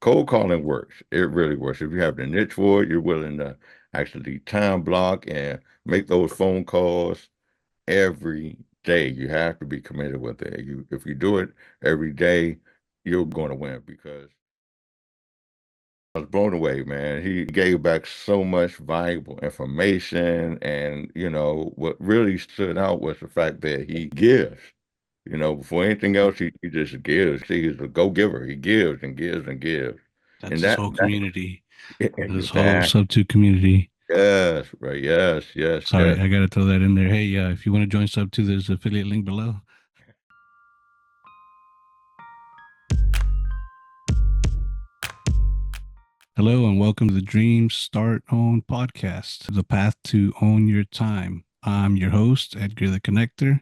Cold calling works. It really works. If you have the niche for it, you're willing to actually time block and make those phone calls every day. You have to be committed with it. If you do it every day, you're going to win because I was blown away, man. He gave back so much valuable information. And, what really stood out was the fact that he gives. Before anything else, he just gives. He's a go-giver. He gives and gives and gives. That's And his that, whole that community, his whole exactly. Subto community. Yes, right. Yes, yes, Sorry, yes. I gotta throw that in there. Hey, if you want to join Subto, there's an affiliate link below. Hello and welcome to the Dream Start Own podcast, the path to own your time. I'm your host, Edgar the Connector,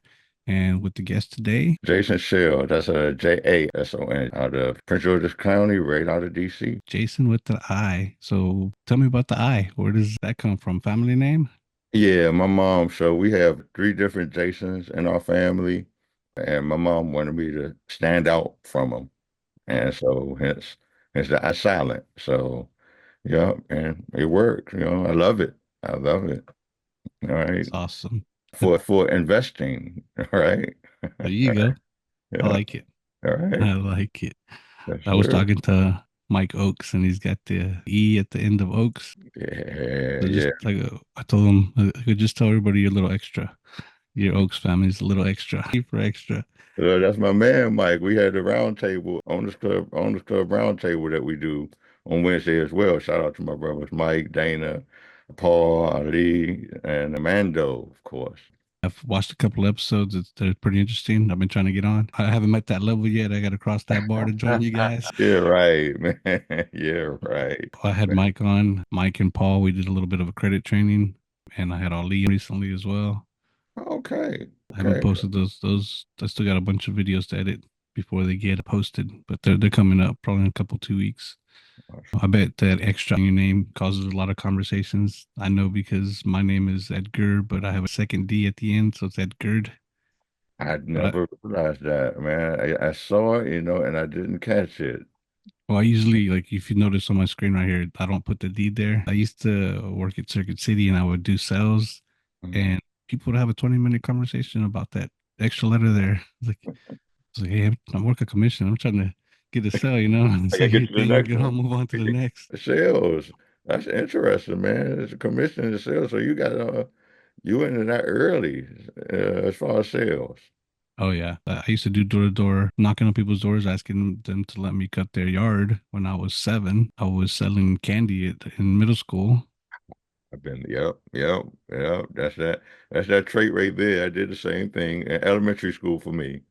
and with the guest today, Jaison Shell, that's a Jason out of Prince George's County, right out of DC. Jason with the I. So tell me about the I. Where does that come from? Family name? Yeah, my mom. So we have three different Jasons in our family, and my mom wanted me to stand out from them, and so hence the I silent. So yeah, and it works. I love it. I love it. All right, It's awesome. for investing. All right. There you go. I Yeah. like it. All right. I like it. Yes, I was sir. talking to Mike Oaks, and he's got the E at the end of Oaks. Yeah, So just yeah. like I told him, I could just tell everybody you're a little extra. Your Oaks family's a little extra, super extra. That's my man, Mike. We had the round table, Owners Club round table that we do on Wednesday as well. Shout out to my brothers, Mike, Dana, Paul, Ali, and Amando, of course. I've watched a couple episodes. They're pretty interesting. I've been trying to get on. I haven't met that level yet. I got to cross that bar to join you guys. Yeah, right, man. Yeah, right. I had Mike on, Mike and Paul. We did a little bit of a credit training, and I had Ali recently as well. Okay, I haven't okay. posted those. I still got a bunch of videos to edit before they get posted, but they're coming up probably in a couple 2 weeks. I bet that extra in your name causes a lot of conversations. I know because my name is Edgar, but I have a second D at the end, so it's Edgard. I'd But never realized that, man. I saw it, and I didn't catch it. I usually like if you notice on my screen right here, I don't put the D there. I used to work at Circuit City and I would do sales, Mhm. and people would have a 20-minute conversation about that extra letter there. It's like, hey, I'm working commission. I'm trying to get a sale, and I it's gotta like, get hey, to the thing, next I'll one. move on to the next. Sales. That's interesting, man. It's a commission in sales, so you into that early as far as sales. Oh yeah, I used to do door to door, knocking on people's doors, asking them to let me cut their yard. When I was 7, I was selling candy in middle school. I've been, yep, yep, yep. That's that trait right there. I did the same thing in elementary school for me.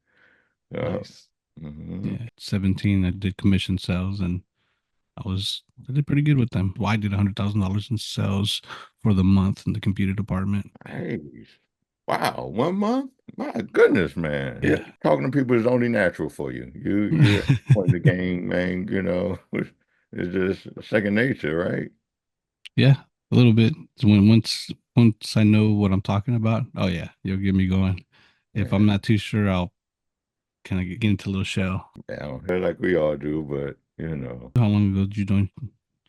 Yeah. Nice. hmm Yeah, 17, I did commission sales, and I did pretty good with them. Well, I did $100,000 in sales for the month in the computer department. Hey, wow, 1 month? My goodness, man. Yeah, Yeah. talking to people is only natural for you. You're at the point in the game, man. It's just second nature, right? Yeah, a little bit. So once I know what I'm talking about, oh yeah, you'll get me going. If I'm Yeah, not too sure, I'll kind of get into a little shell. yeah, like we all do, but How long ago did you join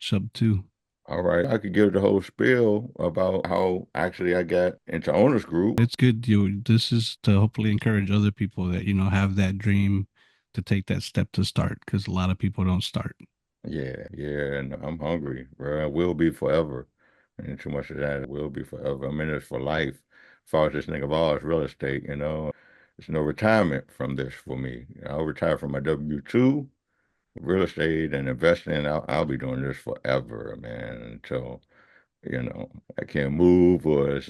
Sub 2? all right. I could give the whole spiel about how actually I got into owners group. It's good. This is to hopefully encourage other people that have that dream to take that step to start, because a lot of people don't start. Yeah, yeah, and I'm hungry, bro. I will be forever. And too much of that will be forever. I'm in this for life. As far as this thing of ours, real estate, there's no retirement from this for me. I'll retire from my W-2, real estate and investing. I'll be doing this forever, man, until, I can't move or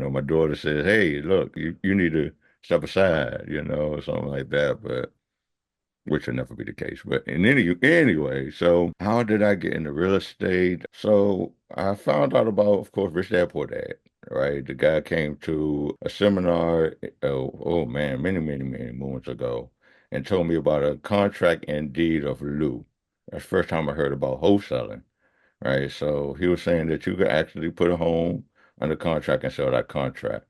my daughter says, hey, look, you need to step aside, or something like that. But which will never be the case. But anyway, so how did I get into real estate? So I found out about, of course, Rich Dad Poor Dad, right? The guy came to a seminar, oh man, many, many, many moons ago, and told me about a contract and deed of lieu. That's the first time I heard about wholesaling, right? So he was saying that you could actually put a home under contract and sell that contract.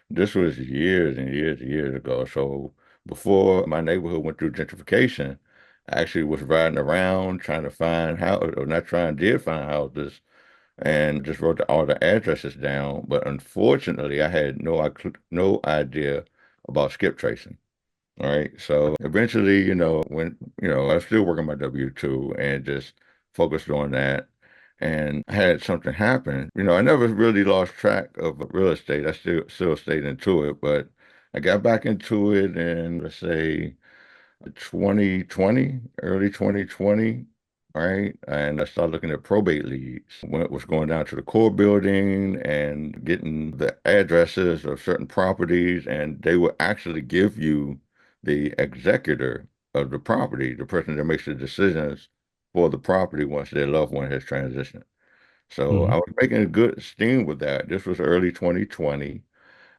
This was years and years and years ago. So before my neighborhood went through gentrification, I actually was riding around trying to find houses, or not trying, did find houses, and just wrote all the addresses down. But unfortunately, I had no idea about skip tracing. All right. So eventually, when, I was still working my W-2 and just focused on that. And I had something happen. I never really lost track of real estate. I still stayed into it, but I got back into it in, let's say, 2020, early 2020, right? And I started looking at probate leads when it was going down to the core building and getting the addresses of certain properties, and they would actually give you the executor of the property, the person that makes the decisions for the property once their loved one has transitioned. So I Hmm. was making a good steam with that. This was early 2020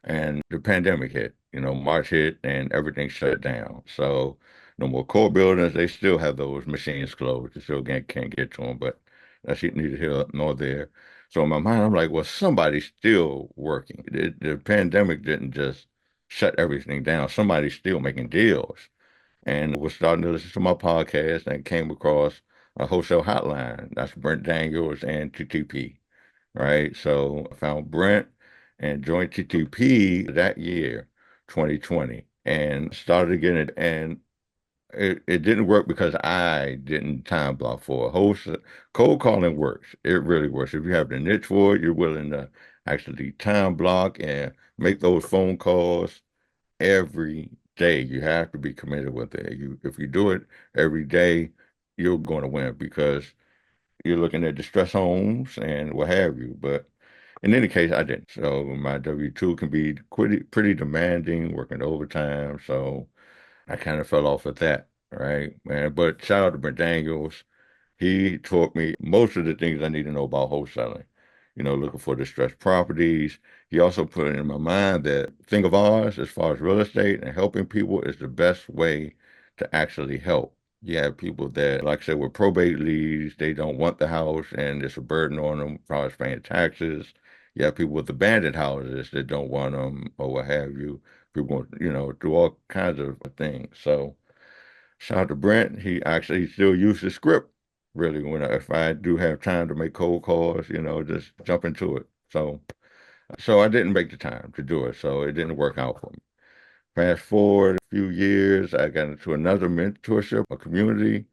and the pandemic hit. March hit and everything shut down. So no more core buildings. They still have those machines closed. You still can't get to them, but that's neither here nor there. So in my mind, I'm like, well, somebody's still working. The pandemic didn't just shut everything down. Somebody's still making deals. And was starting to listen to my podcast and came across a wholesale hotline. That's Brent Daniels and TTP, right? So I found Brent and joined TTP that year, 2020, and started getting it. And it didn't work because I didn't time block for a host. Cold calling works. It really works. If you have the niche for it, you're willing to actually time block and make those phone calls every day. You have to be committed with it. If you do it every day, you're going to win because you're looking at distress homes and what have you. But in any case, I didn't. So my W-2 can be pretty demanding, working overtime. So I kind of fell off with that, right, man? But shout out to Brent Daniels. He taught me most of the things I need to know about wholesaling. Looking for distressed properties. He also put it in my mind that thing of ours, as far as real estate and helping people, is the best way to actually help. You have people that, like I said, with probate leads, they don't want the house and it's a burden on them, as far as paying taxes. You have people with abandoned houses that don't want them or what have you. People, do all kinds of things. So, shout out to Brent. He actually still uses the script really if I do have time to make cold calls, just jump into it. So I didn't make the time to do it. So it didn't work out for me. Fast forward a few years, I got into another mentorship, a community,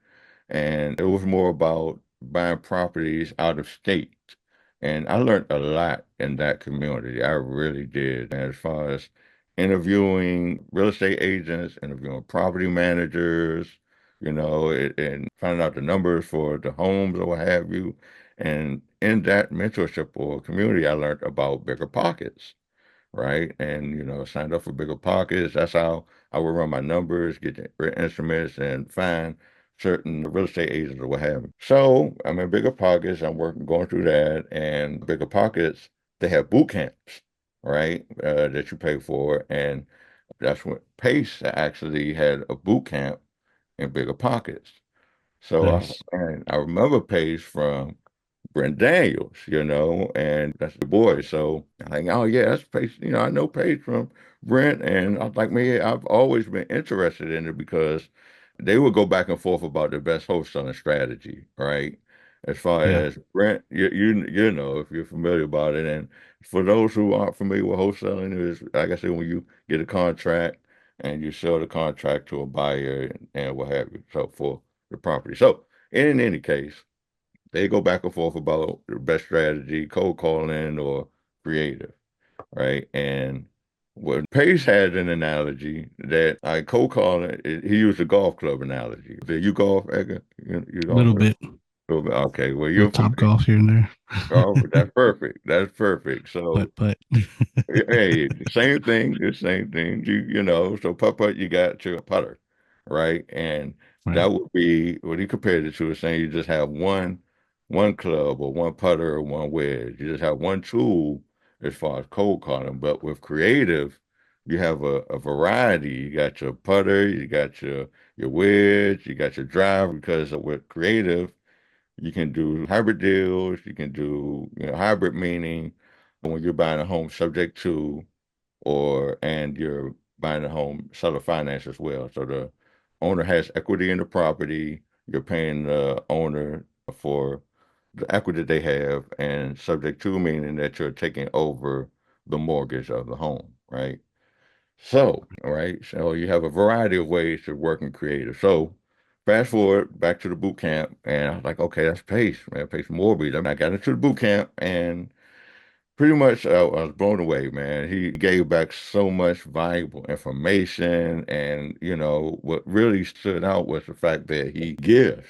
and it was more about buying properties out of state. And I learned a lot in that community. I really did. And as far as interviewing real estate agents, interviewing property managers, and finding out the numbers for the homes or what have you. And in that mentorship or community, I learned about BiggerPockets, right? And signed up for BiggerPockets. That's how I would run my numbers, get the instruments, and find certain real estate agents or what have you. So I'm in BiggerPockets. I'm going through that, and BiggerPockets, they have boot camps, right? That you pay for, and that's when Pace actually had a boot camp in BiggerPockets. So Nice. I remember Pace from Brent Daniels, and that's the boy. So I think, oh yeah, that's Paige. I know Paige from Brent, and I was like, man, I've always been interested in it because they would go back and forth about the best wholesaling strategy, right? As far Yeah. as Brent, you know if you're familiar about it, and for those who aren't familiar with wholesaling, is like I said, when you get a contract and you sell the contract to a buyer and what have you, so for the property. So in any case. They go back and forth about the best strategy, cold calling or creative, right? And what Pace had an analogy that I cold calling, he used a golf club analogy. Do you golf, Edgar? You A golf? little bit. Okay, well, Little you're top familiar. golf here and there. Oh, that's perfect. That's perfect. So But hey, the same thing. So putt you got your putter, right? And that right. would be what he compared it to is saying you just have one club or one putter or one wedge. You just have one tool as far as cold calling. But with creative, you have a variety. You got your putter, you got your wedge, you got your driver, because with creative, you can do hybrid deals. You can do, hybrid meaning when you're buying a home subject to, and you're buying a home seller finance as well. So the owner has equity in the property. You're paying the owner for the equity they have, and subject to meaning that you're taking over the mortgage of the home, right? So, all right, so you have a variety of ways to work in creative. So, fast forward back to the boot camp, and I was like, okay, that's Pace, man, Pace Morby. I mean, I got into the boot camp, and pretty much I was blown away, man. He gave back so much valuable information, and what really stood out was the fact that he gives.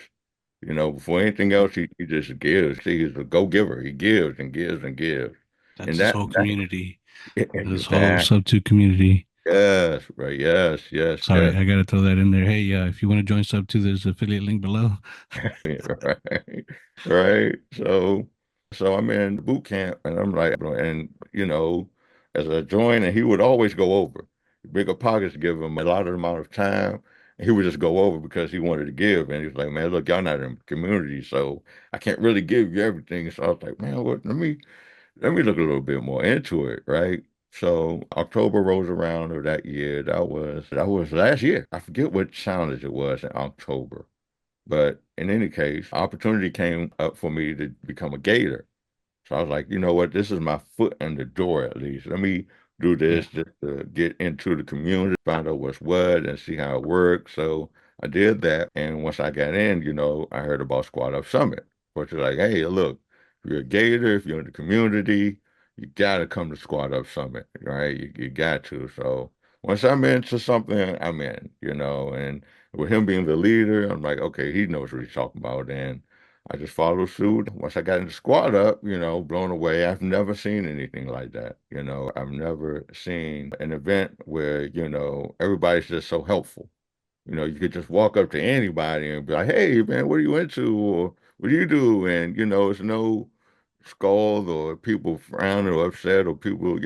Before anything else, he just gives. He's a go-giver. He gives and gives and gives, That's and his that whole that community. This whole exact Subto community. yes, right, yes, yes, Sorry, yes. I gotta throw that in there. Hey, if you want to join Subto, there's an affiliate link below. Right, right. So I'm in boot camp, and I'm like, and as I joined, and he would always go over. Bigger Pockets give him a lot of amount of time, and he would just go over because he wanted to give, and he was like, man, look, y'all not in the community, so I can't really give you everything. So I was like, man, what? Let me look a little bit more into it, right? So October rolls around of that year. That was last year. I forget what challenge it was in October. But in any case, opportunity came up for me to become a Gator. So I was like, you know what? This is my foot in the door at least. Let me do Yeah, this just to get into the community, find out what's what, and see how it works. So I did that. And once I got in, I heard about Squad Up Summit, which is like, hey, look, if you're a Gator, if you're in the community, you got to come to Squad Up Summit, right? You got to. So once I'm into something, I'm in, and with him being the leader, I'm like, okay, he knows what he's talking about. And I just followed suit. Once I got into Squad Up, blown away. I've never seen anything like that. I've never seen an event where, everybody's just so helpful. You could just walk up to anybody and be like, hey, man, what are you into? Or what do you do? And, it's no scold or people frown or upset or people,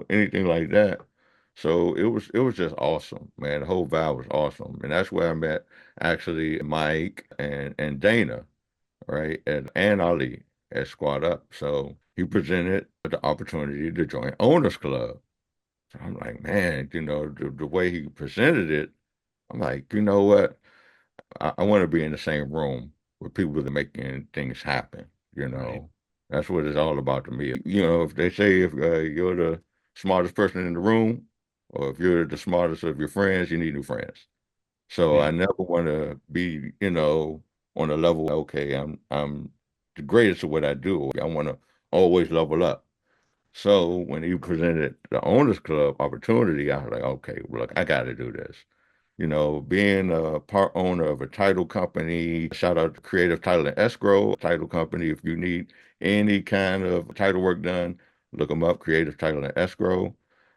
anything like that. So it was just awesome, man. The whole vibe was awesome. And that's where I met actually Mike and Dana, right? And Ali at Squad Up. So he presented the opportunity to join Owners Club. So I'm like, man, the way he presented it, I'm like, you know what? I want to be in the same room with people that are making things happen. You right. know, that's what it's all about to me. If they say if you're the smartest person in the room, or if you're the smartest of your friends, you need new friends. So I Yeah, never want to be, on a level, okay, I'm the greatest at what I do. I want to always level up. So when he presented the Owners Club opportunity, I was like, okay, look, I got to do this. Being a part owner of a title company, shout out to Creative Title and Escrow title company. If you need any kind of title work done, look them up, Creative Title and Escrow.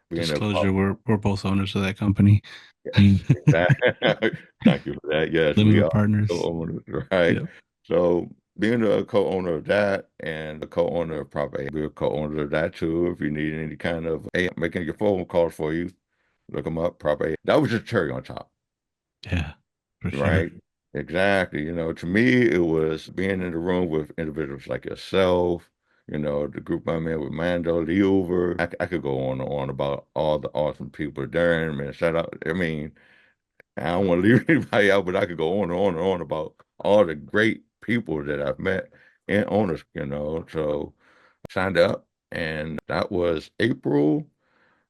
Being a disclosure, we're both owners of that company. Yes, exactly. Thank you for that. Yes, we Limited are partners. co-owners, right? Yep. So being a co-owner of that and a co-owner of Prop A, we're co-owners of that too. If you need any kind of making your phone calls for you, look them up, Prop A. That was just cherry on top, Yeah, for sure. right? Exactly. To me, it was being in the room with individuals like yourself, the group I'm in with Mando, Leover. I could go on and on about all the awesome people there. Man, shout out. I mean, I don't want to leave anybody out, but I could go on and on and on about all the great people that I've met in owners, So signed up, and that was April.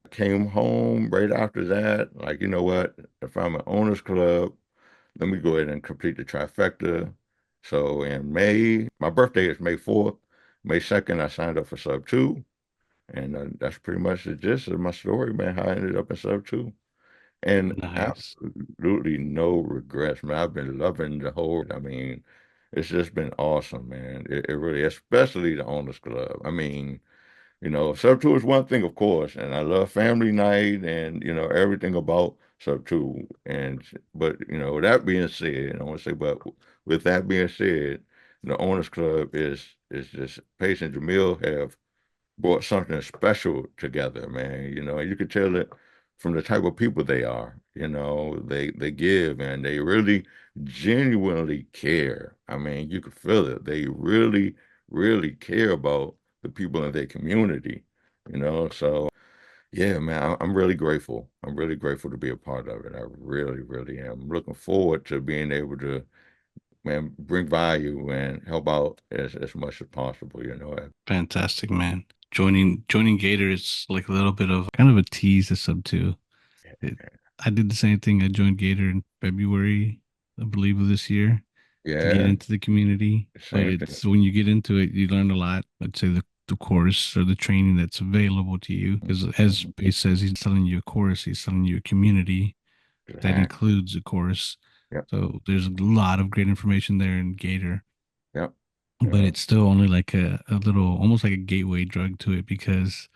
Came home right after that. Like, you know what? If I'm an owners club, let me go ahead and complete the trifecta. So in May, my birthday is May 4th. May 2nd, I signed up for Sub 2. And that's pretty much the gist of my story, man, how I ended up in Sub 2. And Nice. absolutely no regrets, man. I've been loving the whole, I mean, it's just been awesome, man. It really, especially the Owners Club. I mean, Sub 2 is one thing, of course, and I love family night and, everything about Sub 2. But, that being said, I want to say, but with that being said, the Owners Club is just, Pace and Jamil have brought something special together, man. And you could tell it from the type of people they are. They give and they really genuinely care. I mean, you could feel it. They really care about the people in their community. So Yeah, man, I'm really grateful. I'm really grateful to be a part of it. I really, really am. I'm looking forward to being able to, man, bring value and help out as much as possible, you know. Fantastic, man. Joining Gator is like a little bit of kind of a tease to Subto. It, I did the same thing. I joined Gator in February, I believe, of this year to get Yeah, into the community. But same thing. it's when you get into it, you learn a lot. I'd say the course or the training that's available to you, because as Mhm. Base says, he's selling you a course, he's selling you a community that Exactly. includes a course. Yep, So there's a lot of great information there in Gator, yep, but yep. it's still only like a little, almost like a gateway drug to it because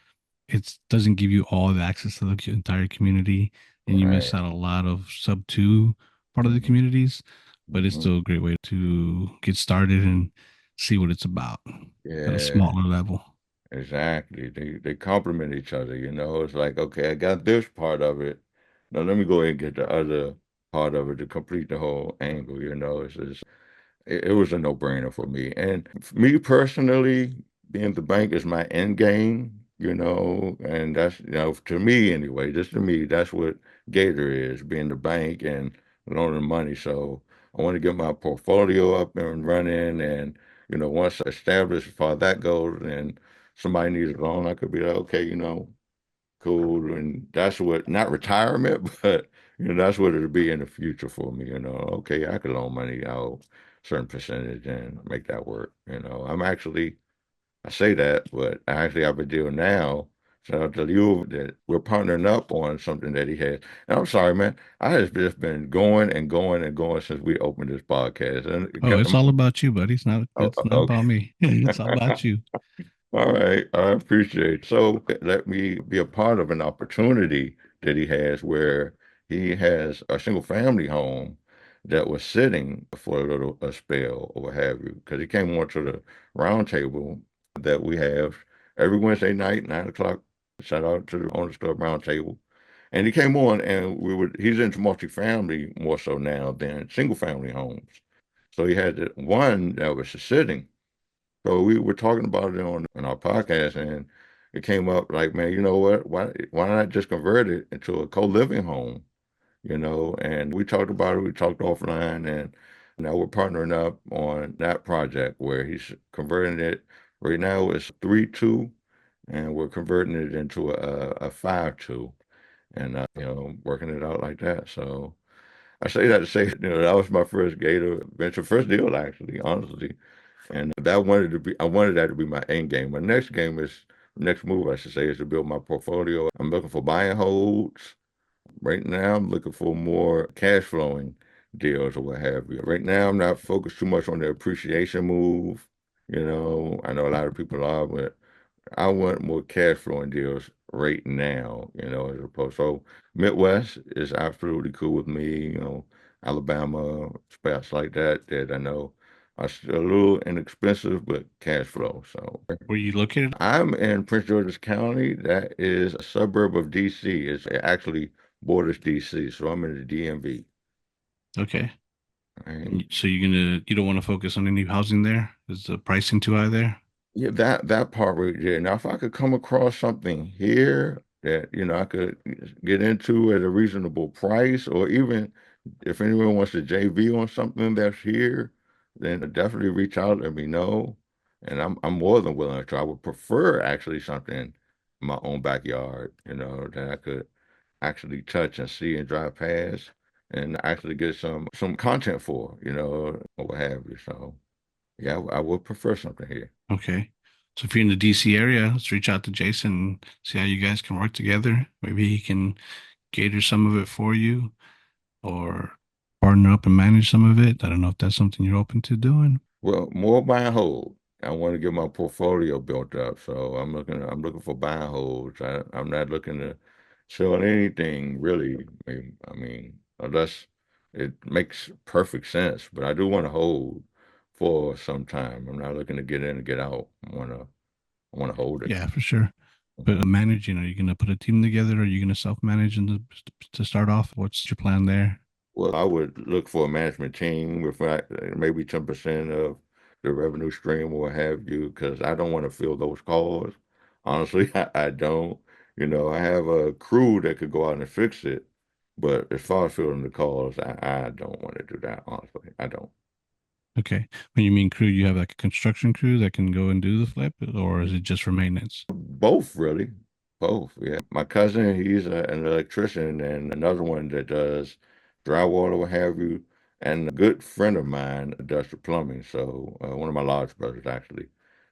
it doesn't give you all the access to the entire community, and you miss Right. out a lot of sub two part of the Hmm. communities. But it's Hmm. still a great way to get started and see what it's about at a Yeah, smaller level. exactly. They complement each other, you know. It's like, okay, I got this part of it. Now let me go ahead and get the other part of it to complete the whole angle, you know. It's just it was a no-brainer for me. And for me personally, being the bank is my end game, you know, and that's, you know, to me anyway, just to me, that's what Gator is, being the bank and loaning money. So I want to get my portfolio up and running. And, you know, once established as far as that goes, and somebody needs a loan, I could be like, okay, you know, cool. And that's what, not retirement, but, you know, that's what it'll be in the future for me. You know, okay, I could loan money out certain percentage and make that work. You know, I say that, but I actually have a deal now. So I'll tell you that we're partnering up on something that he has. And I'm sorry, man. I have just been going and going and going since we opened this podcast. And it Oh, got, it's all about you, buddy. It's not okay. about me. It's all about you. All right, I appreciate it. So let me be a part of an opportunity that he has where he has a single family home that was sitting for a little a spell or what have you. Because he came on to the round table that we have every Wednesday night, 9 o'clock. Shout out to the Owners Club round table. And he came on and he's into multifamily more so now than single family homes. So he had one that was sitting. So we were talking about it on our podcast, and it came up like, man, you know what? Why not just convert it into a co-living home? You know, and we talked about it. We talked offline, and now we're partnering up on that project where he's converting it. Right now, it's 3-2, and we're converting it into a 5-2, and you know, working it out like that. So I say that to say, you know, that was my first Gator venture, first deal actually, honestly. And I wanted that to be my end game. My next game is, next move, I should say, is to build my portfolio. I'm looking for buy and holds. Right now, I'm looking for more cash flowing deals or what have you. Right now, I'm not focused too much on the appreciation move. You know, I know a lot of people are, but I want more cash flowing deals right now, you know, as opposed. So Midwest is absolutely cool with me, you know, Alabama, spots like that that I know are still a little inexpensive, but cash flow. So Were you located? I'm in Prince George's County. That is a suburb of DC. It actually borders DC. So I'm in the DMV. Okay. Right? So you don't want to focus on any housing there? Is the pricing too high there? Yeah, that part right there. Now, if I could come across something here that, you know, I could get into at a reasonable price, or even if anyone wants to JV on something that's here, then definitely reach out, let me know. And I'm more than willing to try. I would prefer actually something in my own backyard, you know, that I could actually touch and see and drive past and actually get some content for, you know, or what have you. So yeah, I would prefer something here. Okay. So if you're in the DC area, let's reach out to Jason and see how you guys can work together. Maybe he can cater some of it for you or partner up and manage some of it. I don't know if that's something you're open to doing. Well, more buy and hold. I want to get my portfolio built up, so I'm looking for buy and holds. I'm not looking to sell anything really. I mean, unless it makes perfect sense. But I do want to hold for some time. I'm not looking to get in and get out. I want to hold it. Yeah, for sure. But Mhm. managing, are you going to put a team together? Are you going to self-manage to start off? What's your plan there? Well, I would look for a management team with maybe 10% of the revenue stream or what have you, because I don't want to fill those calls. Honestly, I don't. I have a crew that could go out and fix it. But as far as filling the calls, I don't want to do that, honestly. I don't. Okay. When you mean crew, you have like a construction crew that can go and do the flip, or is it just for maintenance? Both, really. Both, yeah. My cousin, he's an electrician, and another one that does drywall or what have you. And a good friend of mine does the plumbing. So, one of my large brothers actually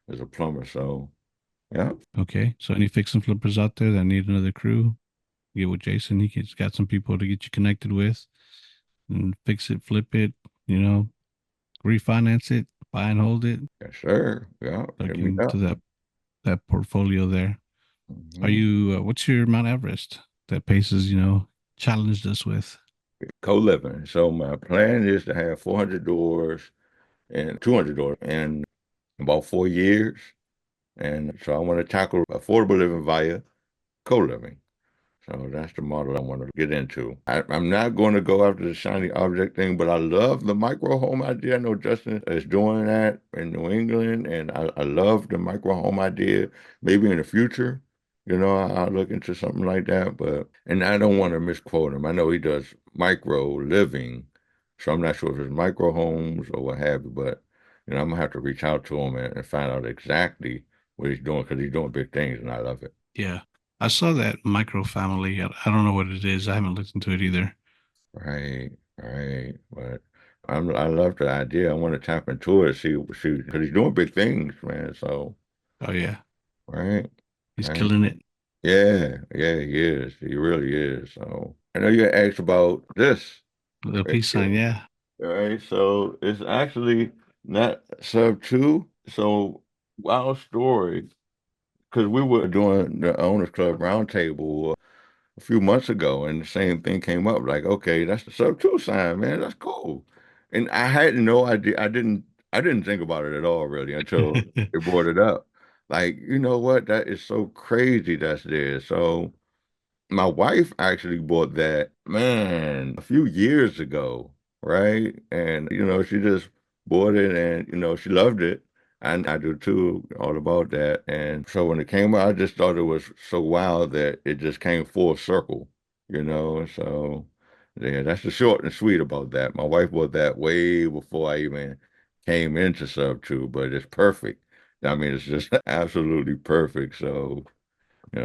is a plumber. So, yeah, Okay. So any fix and flippers out there that need another crew, get with Jason. He's got some people to get you connected with and fix it, flip it, you know, refinance it, buy and hold it, yes, sir. Yeah, hit look me into up. that portfolio there. Are Hmm. you, what's your Mount Everest that Paces, challenged us with? Co-living. So, my plan is to have 400 doors and 200 doors in about 4 years. And so, I want to tackle affordable living via co-living. So that's the model I want to get into. I'm not going to go after the shiny object thing, but I love the micro home idea. I know Justin is doing that in New England, and I love the micro home idea. Maybe in the future, I'll look into something like that. And I don't want to misquote him. I know he does micro living, so I'm not sure if it's micro homes or what have you, but, I'm going to have to reach out to him and find out exactly what he's doing because he's doing big things, and I love it. Yeah. I saw that micro family. I don't know what it is. I haven't looked into it either. Right, right. But I love the idea. I want to tap into it, see, because he's doing big things, man. So, Oh yeah. right, He's right. killing it. Yeah, yeah, he is. He really is. So, I know you asked about this. The Right peace sign, here. yeah. All right. So it's actually not sub two. So, wild story, because we were doing the Owners Club roundtable a few months ago, and the same thing came up. Like, okay, that's the sub two sign, man. That's cool. And I had no idea. I didn't think about it at all really until they brought it up. Like, you know what? That is so crazy that's there. So my wife actually bought that, man, a few years ago, right? And, she just bought it and, she loved it. And I do too, all about that. And so when it came out, I just thought it was so wild that it just came full circle. So yeah, that's the short and sweet about that. My wife bought that way before I even came into Sub 2, but it's perfect. I mean, it's just absolutely perfect. So,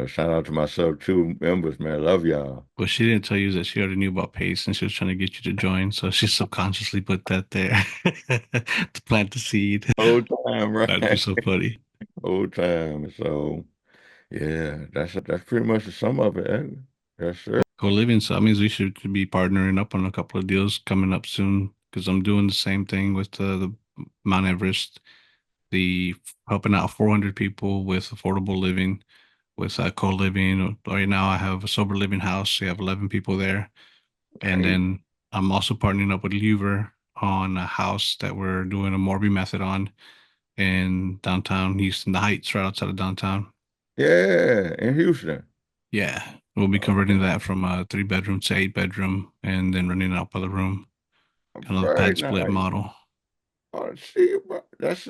shout out to my Sub 2 members, man. Love y'all. What she didn't tell you is that she already knew about Pace and she was trying to get you to join. So she subconsciously put that there to plant the seed. Whole time, That'd be right? so funny. Whole time. So yeah, that's pretty much the sum of it. Yes, sir. Co-living, so that means we should be partnering up on a couple of deals coming up soon because I'm doing the same thing with the Mount Everest, the helping out 400 people with affordable living, with co-living. Right now, I have a sober living house. We have 11 people there. And Right. then I'm also partnering up with Lever on a house that we're doing a Morby Method on in downtown Houston, the Heights, right outside of downtown. Yeah, in Houston. Yeah, we'll be converting that from a 3 bedroom to 8 bedroom and then running it out by the room, kind of the Very pad split nice. model. Oh, see, bro, that's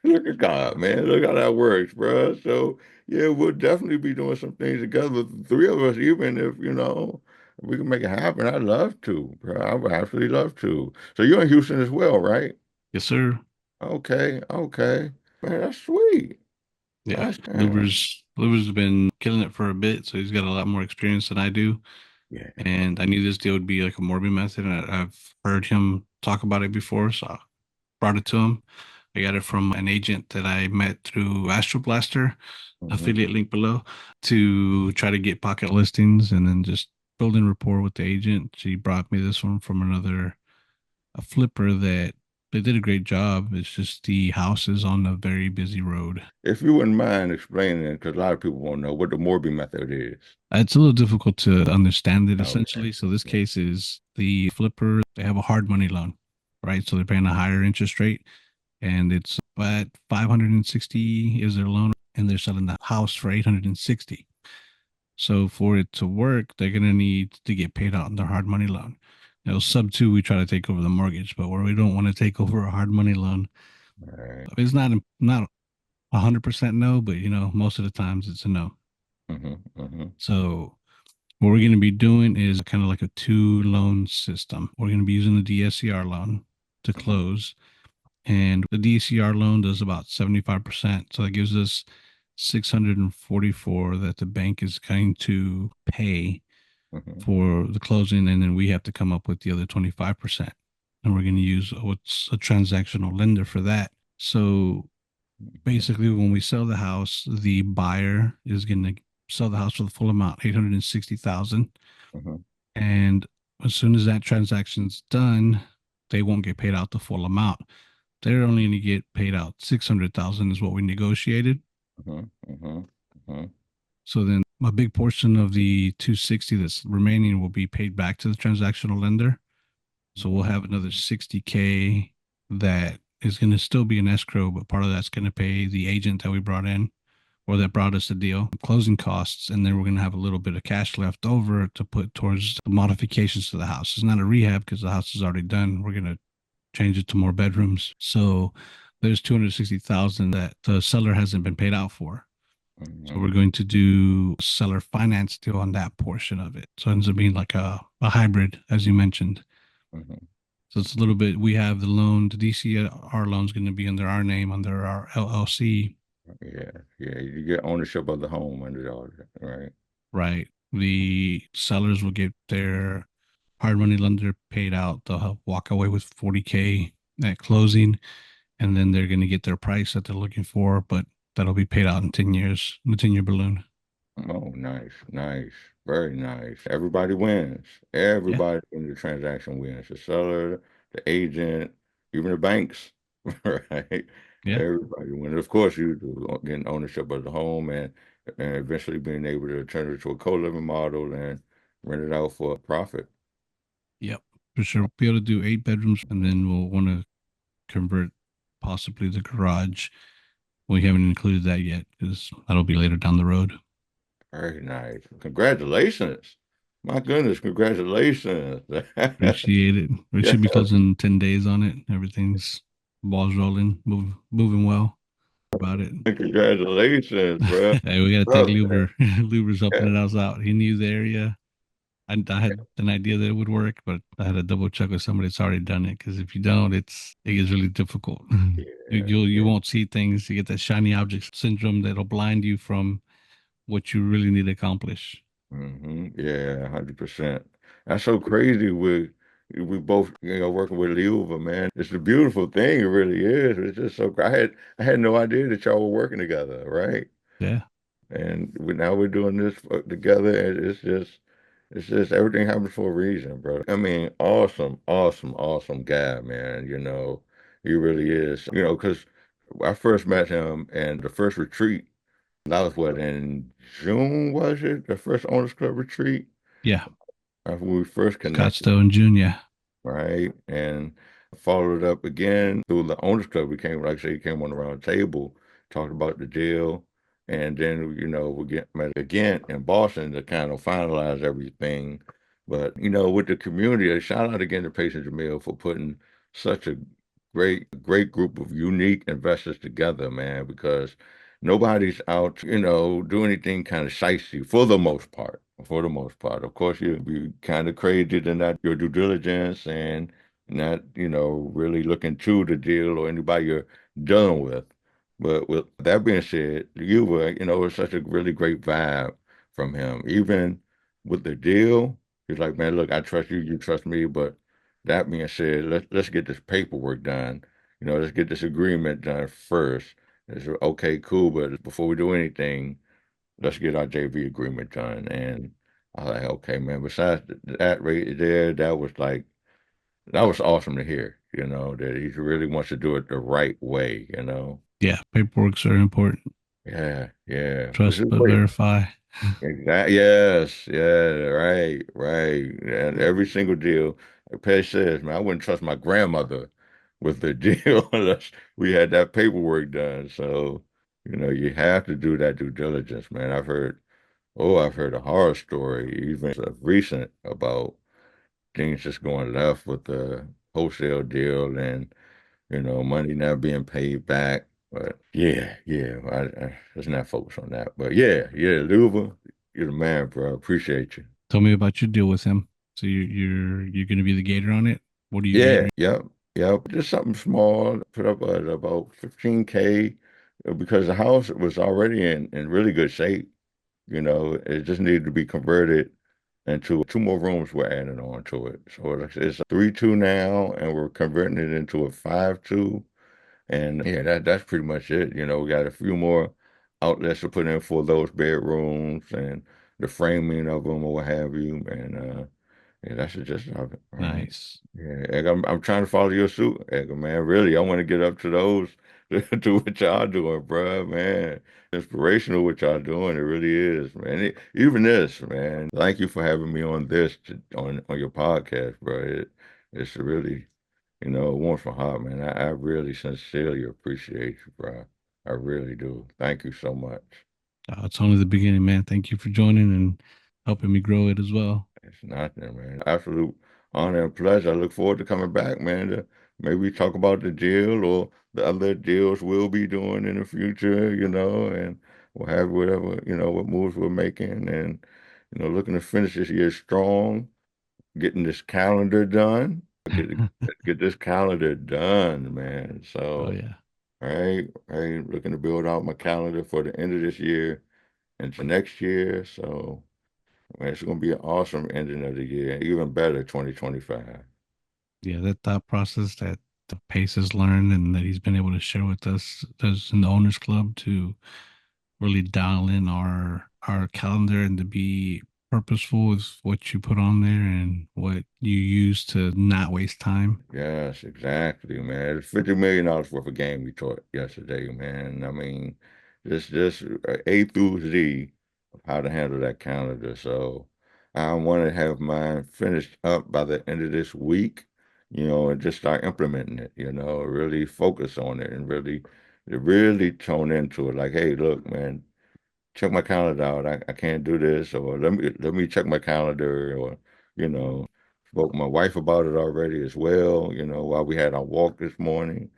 look at God, man. Look how that works, bro. So yeah, we'll definitely be doing some things together. The three of us, even if if we can make it happen, I'd love to, bro. I would absolutely love to. So you're in Houston as well, right? Yes, sir. Okay, okay. Man, that's sweet. Yeah, That's Liver's been killing it for a bit, so he's got a lot more experience than I do. yeah. And I knew this deal would be like a Morby Method, and I've heard him talk about it before, so I brought it to him. I got it from an agent that I met through Astro Blaster, Hmm. affiliate link below, to try to get pocket listings and then just building rapport with the agent. She brought me this one from a flipper that they did a great job. It's just the house is on a very busy road. If you wouldn't mind explaining, because a lot of people won't know what the Morby method is. It's a little difficult to understand it Okay. essentially. So this case is the flipper, they have a hard money loan, right? So they're paying a higher interest rate and it's at 560 is their loan and they're selling the house for 860. So for it to work, they're gonna need to get paid out on their hard money loan. Sub two, we try to take over the mortgage, but where we don't want to take over a hard money loan, All right. it's not 100% no, but most of the times it's a no. Mm-hmm. So what we're going to be doing is kind of like a two loan system. We're going to be using the DSCR loan to Mm-hmm. close, and the DSCR loan does about 75%. So that gives us 644 that the bank is going to pay Mm-hmm. for the closing, and then we have to come up with the other 25%. And we're going to use what's a transactional lender for that. So basically, when we sell the house, the buyer is going to sell the house for the full amount, 860,000. Mm-hmm. And as soon as that transaction's done, they won't get paid out the full amount. They're only going to get paid out 600,000 is what we negotiated. Mm-hmm. Mm-hmm. Mm-hmm. So then a big portion of the 260 that's remaining will be paid back to the transactional lender. So we'll have another 60K that is going to still be an escrow, but part of that's going to pay the agent that we brought in or that brought us the deal, closing costs, and then we're going to have a little bit of cash left over to put towards the modifications to the house. It's not a rehab because the house is already done. We're going to change it to more bedrooms. So there's 260,000 that the seller hasn't been paid out for. So Mm-hmm. we're going to do seller finance deal on that portion of it. So it ends up being like a hybrid, as you mentioned. Mm-hmm. So it's a little bit, we have the loan, the DCR loan is going to be under our name, under our LLC, Yeah, yeah. You get ownership of the home under all that, right? right? The sellers will get their hard money lender paid out. They'll help walk away with 40K at closing, and then they're going to get their price that they're looking for, but that'll be paid out in 10 years, in the 10-year balloon. Oh, nice, nice, very nice. Everybody wins. Yeah. Everybody in the transaction wins. The seller, the agent, even the banks, right? Yeah. Everybody wins. Of course, you do getting ownership of the home and eventually being able to turn it to a co-living model and rent it out for a profit. Yep. For sure. Be able to do 8 bedrooms, and then we'll want to convert possibly the garage. We haven't included that yet because that'll be later down the road. Very nice. Congratulations. My goodness, congratulations. Appreciate it. We Yeah, should be closing in 10 days on it. Everything's balls rolling, moving well about it. congratulations, bro. Hey, we got to thank Bro, Luber. Luber's yeah. helping it us out. He knew the area. I had an idea that it would work, but I had to double check with somebody that's already done it. Because if you don't, it gets really difficult. Yeah, You yeah. won't see things. You get that shiny object syndrome that'll blind you from what you really need to accomplish. Yeah, 100%. That's so crazy. We both, working with Liuva, man. It's a beautiful thing. It really is. It's just so. I had no idea that y'all were working together, right? Yeah. And now we're doing this together, and it's just everything happens for a reason, bro. I mean, awesome, awesome, awesome guy, man. He really is. Because I first met him and the first retreat. That was what, in June, was it? The first Owners Club retreat Yeah. after we first connected, Scottsdale in June. Yeah. right? And followed up again through the Owners Club. We came, like I said, he came on the round table, talked about the deal. And then, we get met again in Boston to kind of finalize everything. But, with the community, a shout out again to Patient Jamil for putting such a great group of unique investors together, man, because nobody's out, do anything kind of shicey for the most part. For the most part. Of course, you'd be kind of crazy to not your due diligence and not, really looking to the deal or anybody you're dealing with. But with that being said, you were, it's such a really great vibe from him. Even with the deal, he's like, man, look, I trust you, you trust me. But that being said, let's get this paperwork done. Let's get this agreement done first. It's okay, cool, but before we do anything, let's get our JV agreement done. And I was like, okay, man. Besides that right there, that was awesome to hear, that he really wants to do it the right way. Yeah. Paperwork's very important. Yeah, yeah. Which Trust is but great. verify. Exactly. Yes, yeah, right, right. And every single deal, like Pej says, man, I wouldn't trust my grandmother with the deal unless we had that paperwork done. So, you have to do that due diligence, man. I've heard a horror story, even recent, about things just going left with the wholesale deal and, money not being paid back. But yeah, yeah, let's not focus on that. But yeah, yeah, Luba, you're the man, bro. Appreciate you. Tell me about your deal with him. So you're going to be the Gator on it. What are you Yeah, Gatoring? yep, yep. Just something small, put up at about 15K because the house was already in really good shape. You know, it just needed to be converted into two more rooms we're adding on to it. So it's a 3-2 now, and we're converting it into a 5-2. And yeah, that's pretty much it. You know, we got a few more outlets to put in for those bedrooms and the framing of them or what have you. And yeah, that's the gist of it. All right. Nice. Yeah, Egg, I'm trying to follow your suit, Egg, man. Really, I want to get up to those to what y'all doing, bruh, man. Inspirational what y'all doing. It really is, man. Even this, man. Thank you for having me on on your podcast, bro. It's really, it warms my heart, man. I really sincerely appreciate you, bro. I really do. Thank you so much. It's only the beginning, man. Thank you for joining and helping me grow it as well. It's nothing, man. Absolute honor and pleasure. I look forward to coming back, man, to maybe talk about the deal or the other deals we'll be doing in the future, and we'll have whatever, what moves we're making and, looking to finish this year strong, getting this calendar done. Get this calendar done, man. Oh So, yeah. right, looking to build out my calendar for the end of this year and for next year. So, man, it's going to be an awesome ending of the year, even better 2025. Yeah, that thought process that the Pace has learned and that he's been able to share with us in the owners club to really dial in our calendar and to be purposeful with what you put on there and what you use to not waste time. Yes, exactly, man. It's $50 million worth of game we taught yesterday, man. I mean, just A through Z of how to handle that calendar. So I want to have mine finished up by the end of this week, and just start implementing it, really focus on it and really tone into it. Like, hey, look, man, check my calendar out. I can't do this, or let me check my calendar, or you know, spoke to my wife about it already as well. While we had our walk this morning,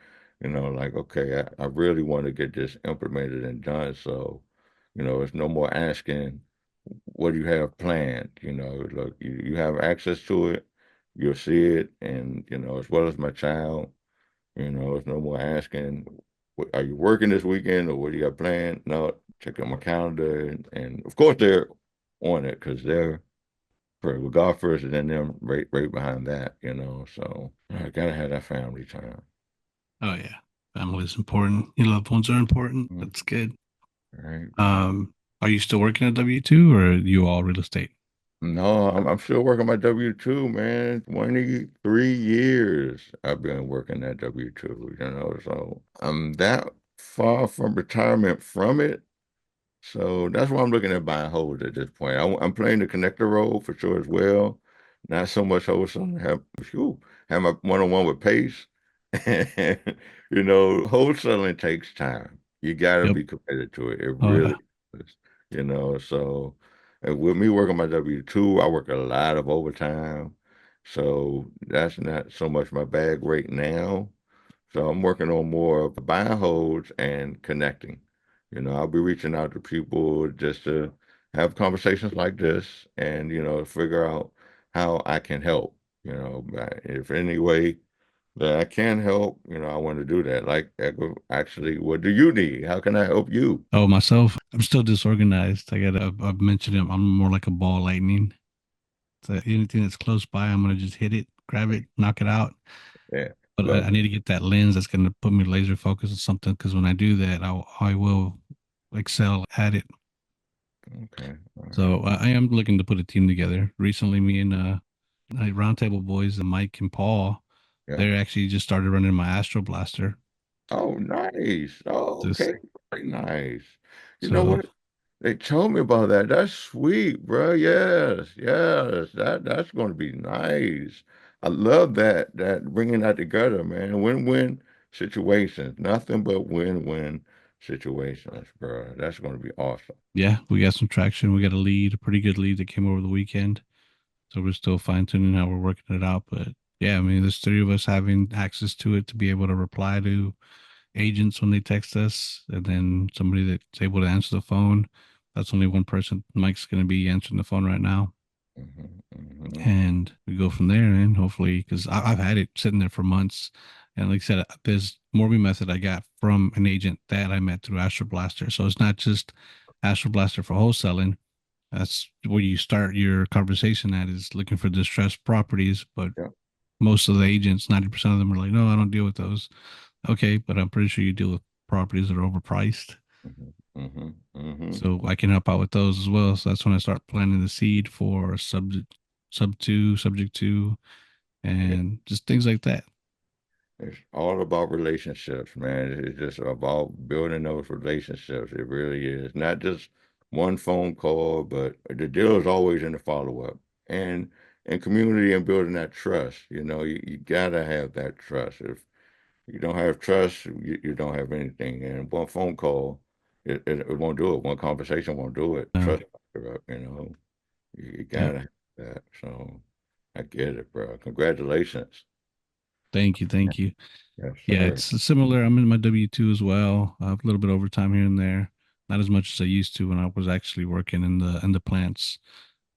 like okay, I really want to get this implemented and done. So, it's no more asking, what do you have planned? Look, you have access to it, you'll see it, and as well as my child. It's no more asking, Are you working this weekend or what do you got planned?" No, check out my calendar. And of course, they're on it because they're for God first and then them right behind that. So I got to have that family time. Oh yeah. Family is important. Your loved ones are important. Mm, That's good. right. Are you still working at W-2 or are you all real estate? No, I'm still working my W-2, man. 23 years I've been working that W-2. So I'm that far from retirement from it. So that's why I'm looking at buying hold at this point. I'm playing the connector role for sure as well. Not so much wholesale. Have my one-on-one with Pace. And, wholesaling takes time. You got to Yep. be committed to it. It Oh yeah. really is. So and with me working my W-2, I work a lot of overtime. So that's not so much my bag right now. So I'm working on more of buying holds and connecting. I'll be reaching out to people just to have conversations like this and, figure out how I can help. If any way that I can help, I want to do that. Like, actually, what do you need? How can I help you? Oh, myself, I'm still disorganized. I've mentioned it. I'm more like a ball lightning. So anything that's close by, I'm gonna just hit it, grab it, knock it out. Yeah, But I love it. need to get that lens that's gonna put me laser focused on something because when I do that, I will excel at it. Okay. All right. So I am looking to put a team together. Recently, me and Roundtable Boys, Mike and Paul, Yeah. they actually just started running my Astro Blaster. Oh, nice. Oh, Just okay. Very nice. You know so what? They told me about that. That's sweet, bro. Yes, yes. That's going to be nice. I love that bringing that together, man. Win-win situations. Nothing but win-win situations, bro. That's going to be awesome. yeah, we got some traction. We got a lead, a pretty good lead that came over the weekend. So we're still fine tuning how we're working it out. But yeah, I mean, there's three of us having access to it to be able to reply to agents when they text us, and then somebody that's able to answer the phone. That's only one person. Mike's going to be answering the phone right now, Hmm. Hmm. and we go from there. And hopefully, because I've had it sitting there for months, and like I said, there's Morby Method I got from an agent that I met through Astro Blaster. So it's not just Astro Blaster for wholesaling. That's where you start your conversation at, is looking for distressed properties. But Yeah. most of the agents, 90% of them are like, no, I don't deal with those. Okay, but I'm pretty sure you deal with properties that are overpriced. Hmm. Hmm. Hmm. So I can help out with those as well. So that's when I start planting the seed for sub two, subject two, Yeah. and just things like that. It's all about relationships, man. It's just about building those relationships. It really is. Not just one phone call, but the deal is always in the follow-up. And community and building that trust. You gotta have that trust. If you don't have trust, you don't have anything. And one phone call, it won't do it. One conversation won't do it. No, Trust, you yeah. gotta have that. So I get it, bro. Congratulations. Thank you, thank you. Yes, Yeah, sir. it's similar. I'm in my W two as well. I have a little bit of overtime here and there, not as much as I used to when I was actually working in the plants.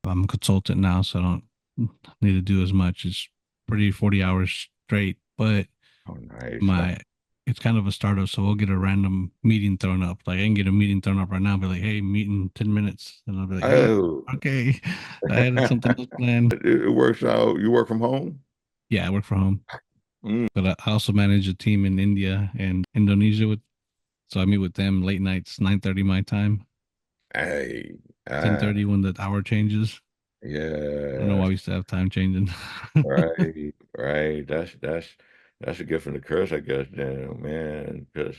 I'm a consultant now, so I don't need to do as much. It's pretty 40 hours straight, but Oh, nice. my it's kind of a startup, so we'll get a random meeting thrown up. Like I can get a meeting thrown up right now, be like, "Hey, meeting 10 minutes," and I'll be like, "Hey, Oh, okay, I had something else planned." it works out. You work from home? Yeah, I work from home, Mm. but I also manage a team in India and Indonesia with. So I meet with them late nights, 9:30 my time, Hey, 10:30 when the hour changes. I don't know why yes, we still have time changing. right, right. That's a gift and a curse, I guess, then, man. Because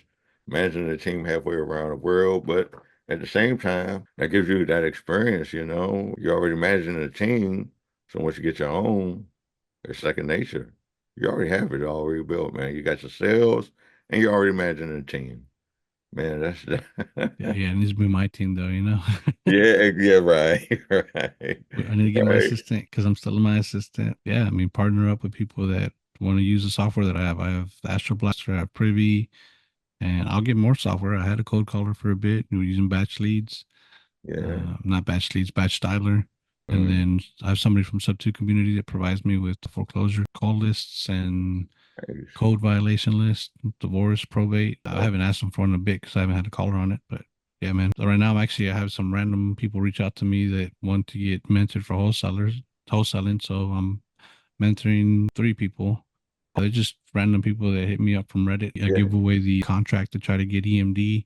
managing a team halfway around the world, but at the same time, that gives you that experience. You're already managing a team, so once you get your own, it's second nature. You already have it already built, man. You got your sales, and you're already managing a team. Man, that's Yeah, yeah, it needs to be my team though, you know. yeah, yeah, right, right, I need to get my right. assistant because I'm still my assistant. Yeah, I mean, partner up with people that want to use the software that I have. I have Astro Blaster, I have Privy, and I'll get more software. I had a code caller for a bit. We were using batch leads, Yeah. not batch leads, batch dialer. And Mm, then I have somebody from Subto community that provides me with the foreclosure call lists and nice. code violation list, divorce, probate. I Oh, haven't asked them for it in a bit because I haven't had a caller on it. But yeah, man. So right now, I have some random people reach out to me that want to get mentored for wholesaling. So I'm mentoring three people. They're just random people that hit me up from Reddit. I yeah. give away the contract to try to get EMD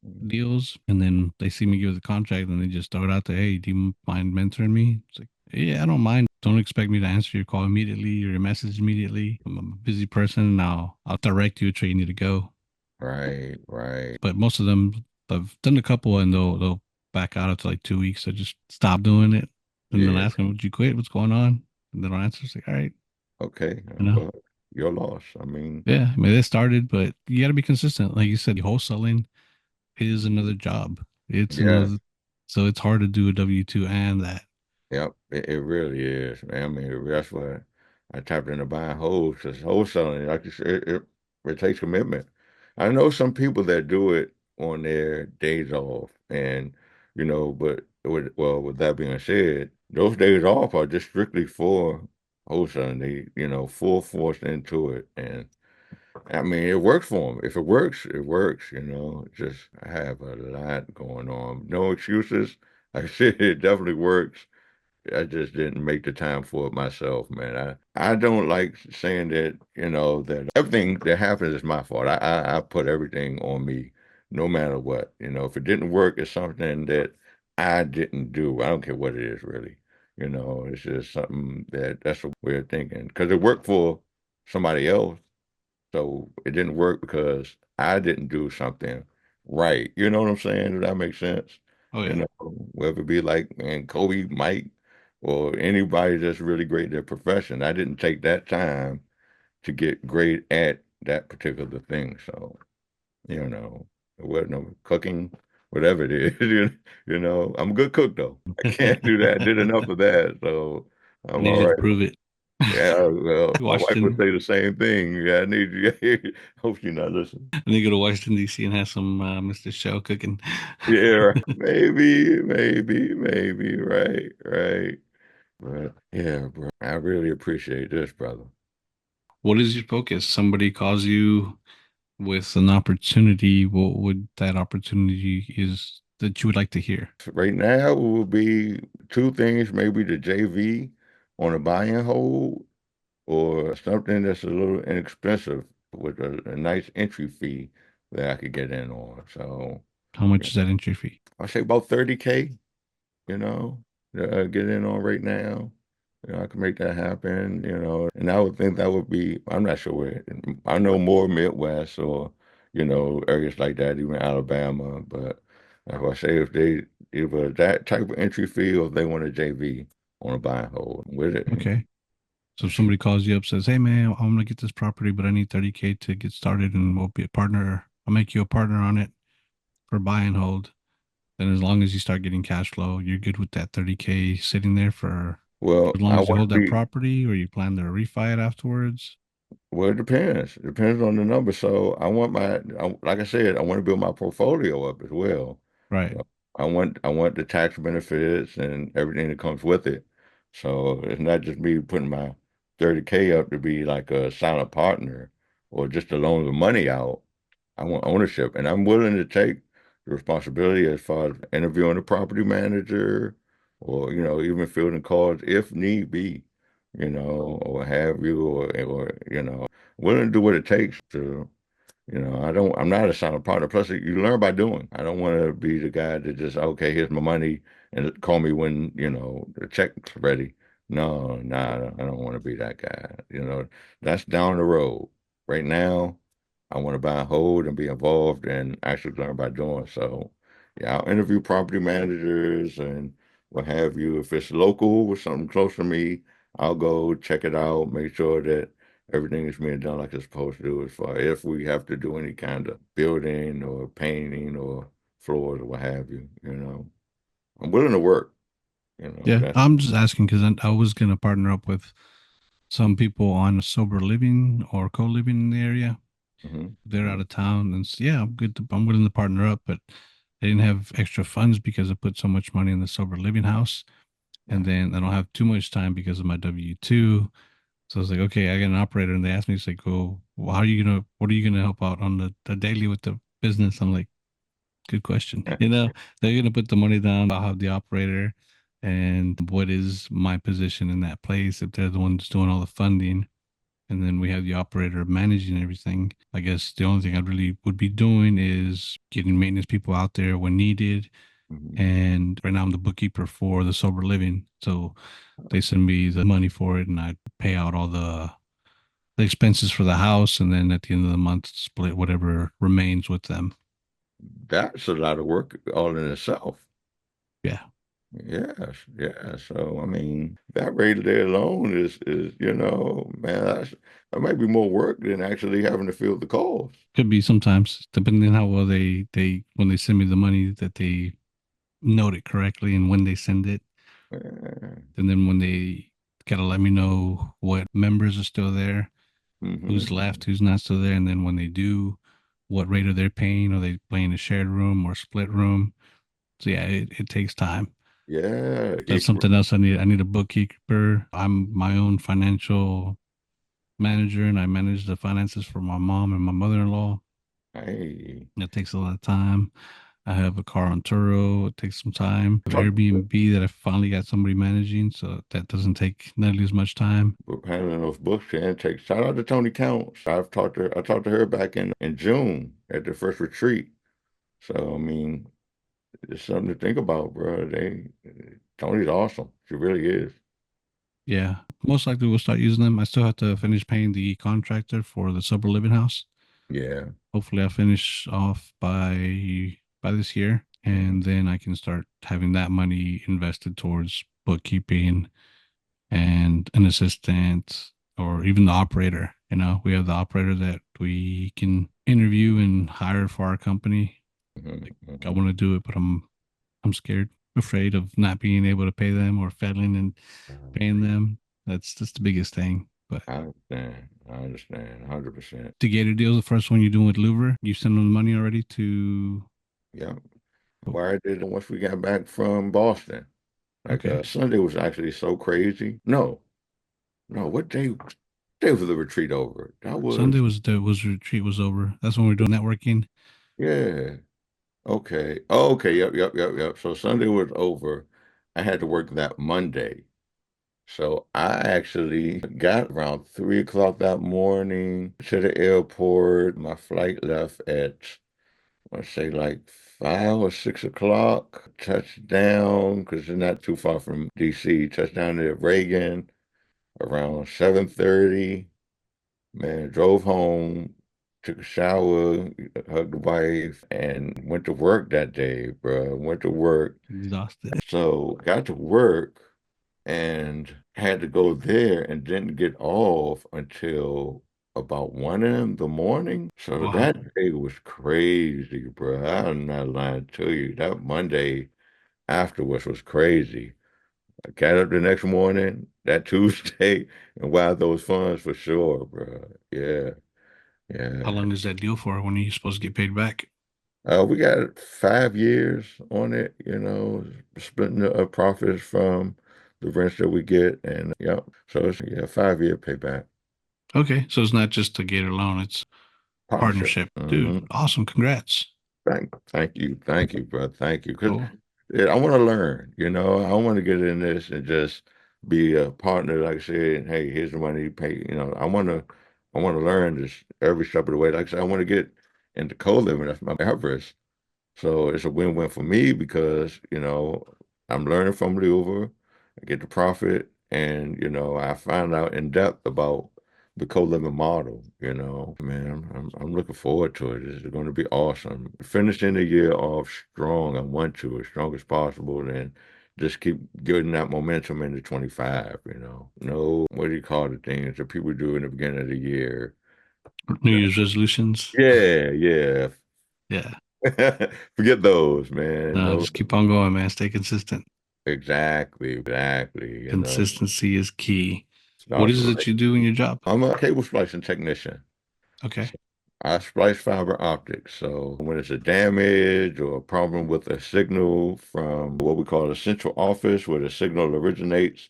Mm, deals, and then they see me give the contract, and they just throw it out there. Hey, do you mind mentoring me? It's like, yeah, I don't mind. Don't expect me to answer your call immediately or your message immediately. I'm a busy person. I'll direct you to where you need to go. right, right. But most of them, I've done a couple, and they'll back out after like 2 weeks. I just stop doing it, and then Yeah. I ask them, "Would you quit? What's going on?" And they don't answer. It's like, all right, Okay. you know. Well, your loss. I mean, Yeah, I mean, they started, but you got to be consistent. Like you said, wholesaling is another job. It's yeah. another, so it's hard to do a W-2 and that. Yep, it really is, man. I mean, that's why I tapped into buying whole, because wholesaling, like you said, it takes commitment. I know some people that do it on their days off, and but with that being said, those days off are just strictly for wholesaling. They, full force into it, and I mean, it works for them. If it works, it works. Just I have a lot going on. No excuses. Like I said, it definitely works. I just didn't make the time for it myself, man. I don't like saying that, that everything that happens is my fault. I put everything on me, no matter what. If it didn't work, it's something that I didn't do. I don't care what it is, really. It's just something that's a way of thinking. Because it worked for somebody else. So it didn't work because I didn't do something right. You know what I'm saying? Does that make sense? Oh yeah. Whether it be like, man, Kobe, Mike, or anybody that's really great at their profession. I didn't take that time to get great at that particular thing. So, it wasn't no cooking, whatever it is. I'm a good cook though. I can't do that. I did enough of that. So I I'm need all you to right. prove it. Yeah, well, my wife would Washington. say the same thing. Yeah, I need you. Hope you're not listening. And they go to Washington D.C. and have some Mr. Shell cooking. Yeah, maybe, right, right. But yeah, bro, I really appreciate this, brother. What is your focus? Somebody calls you with an opportunity. What would that opportunity is that you would like to hear? Right now, it will be two things, maybe the JV on a buy and hold, or something that's a little inexpensive with a nice entry fee that I could get in on. So, How much yeah, is that entry fee? I say about 30K, you know, get in on right now. I can make that happen, and I would think that would be, I'm not sure where, I know more Midwest or, areas like that, even Alabama, but like I say, if they, either that type of entry fee or if they want a JV on a buy and hold with it and Okay. So if shoot. somebody calls you up, says, "Hey man, I'm gonna get this property, but I need 30K to get started, and we'll be a partner. I'll make you a partner on it for buy and hold." Then as long as you start getting cash flow, you're good with that 30K sitting there for Well, as long I as you want hold to that be, property, or you plan to refi it afterwards. Well, it depends. It depends on the number. So like I said, I want to build my portfolio up as well. Right. So I want the tax benefits and everything that comes with it. So it's not just me putting my 30K up to be like a silent partner or just to loan the money out. I want ownership, and I'm willing to take the responsibility as far as interviewing the property manager or, even fielding calls if need be, or have you, or, willing to do what it takes to, I'm not a silent partner. Plus, you learn by doing. I don't want to be the guy that just, okay, here's my money and call me when, the check's ready. No, nah, I don't want to be that guy. That's down the road. Right now, I want to buy and hold and be involved and actually learn by doing. So, yeah, I'll interview property managers and what have you. If it's local or something close to me, I'll go check it out, make sure that everything is being done like it's supposed to do as far if we have to do any kind of building or painting or floors or what have you. I'm willing to work, Yeah, that's I'm just asking because I was gonna partner up with some people on sober living or co-living in the area. hmm They're out of town, and yeah, I'm willing to partner up, but they didn't have extra funds because I put so much money in the sober living house, and yeah. then I don't have too much time because of my W-2. So I was like, okay, I got an operator, and they asked me, it's like, well, how are you gonna, what are you gonna help out on the daily with the business? I'm like, good question. They're gonna put the money down. I'll have the operator, and what is my position in that place if they're the ones doing all the funding, and then we have the operator managing everything. I guess the only thing I really would be doing is getting maintenance people out there when needed. hmm And right now I'm the bookkeeper for the sober living, so they send me the money for it, and I pay out all the expenses for the house, and then at the end of the month, split whatever remains with them. That's a lot of work all in itself. Yeah, Yes, yeah. So I mean, that rate there alone is man, that might be more work than actually having to field the calls. could be sometimes depending on how well they when they send me the money that they note it correctly and when they send it, and then when they gotta let me know what members are still there, who's left, Mm-hmm. who's not still there, and then when they do, what rate are they paying? Are they playing a shared room or split room? So yeah, it takes time. Yeah, That's something else I need. I need a bookkeeper. I'm my own financial manager, and I manage the finances for my mom and my mother-in-law. hey, That takes a lot of time. I have a car on Turo. It takes some time. I have talk, Airbnb that I finally got somebody managing, so that doesn't take nearly as much time. handling those books and take shout out to Tony Counts. I talked to her back in June at the first retreat. So I mean, it's something to think about, bro. Tony's awesome. She really is. Yeah, most likely we'll start using them. I still have to finish paying the contractor for the sober living house. Yeah. Hopefully, I'll finish off by this year, Mhm. and then I can start having that money invested towards bookkeeping and an assistant or even the operator. We have the operator that we can interview and hire for our company. Mhm. Like, I Mhm. want to do it, but I'm scared, afraid of not being able to pay them or failing and paying them. That's the biggest thing. But I understand. I understand 100%. the Gator deal, the first one you're doing with Louver, you send them the money already to. Yeah. Oh, Why I did it once we got back from Boston. Like okay. Sunday was actually so crazy. No, no, what day was the retreat over? That Sunday was, was retreat was over. That's when we were doing networking. yeah. Okay. Oh, okay. Yep, yep, yep, yep. So Sunday was over. I had to work that Monday. So I actually got around 3 o'clock that morning to the airport. My flight left at, let's say, like 5 or 6 o'clock. Touched down because it's not too far from DC. Touched down at Reagan around 7:30. Man, drove home, took a shower, hugged the wife, and went to work that day, bro. Went to work. Exhausted. So got to work and had to go there and didn't get off until about 1 in the morning. So Wow. that day was crazy, bro. I'm not lying to you. That Monday afterwards was crazy. I got up the next morning, that Tuesday, and wired those funds for sure, bro. Yeah, How yeah. long is that deal for? When are you supposed to get paid back? We got 5 years on it, splitting the profits from the rents that we get, and yeah, so it's yeah, 5 year payback Okay, so it's not just a Gator loan, it's partnership. partnership. Dude, awesome. Congrats. Thank you, bro. Thank you, because Cool. I want to learn. I want to get in this and just be a partner. Like I said, hey, here's the money you pay. I want to learn this every step of the way. Like I said, I want to get into co-living. That's my purpose. So it's a win-win for me because, I'm learning from Leover, I get the profit, and, I find out in depth about the co-living model. Man, I'm looking forward to it. It's going to be awesome. Finishing the year off strong, I want to, as strong as possible, and just keep getting that momentum into 25. No, what do you call the things that people do in the beginning of the year? New Year's resolutions. Yeah, yeah. Yeah. Forget those, man. No, No, just keep on going, man. Stay consistent. exactly, exactly. Consistency is key. What Start is it that right. you do in your job? I'm a cable splicing technician. Okay. So I splice fiber optics. So when it's a damage or a problem with a signal from what we call the central office, where the signal originates,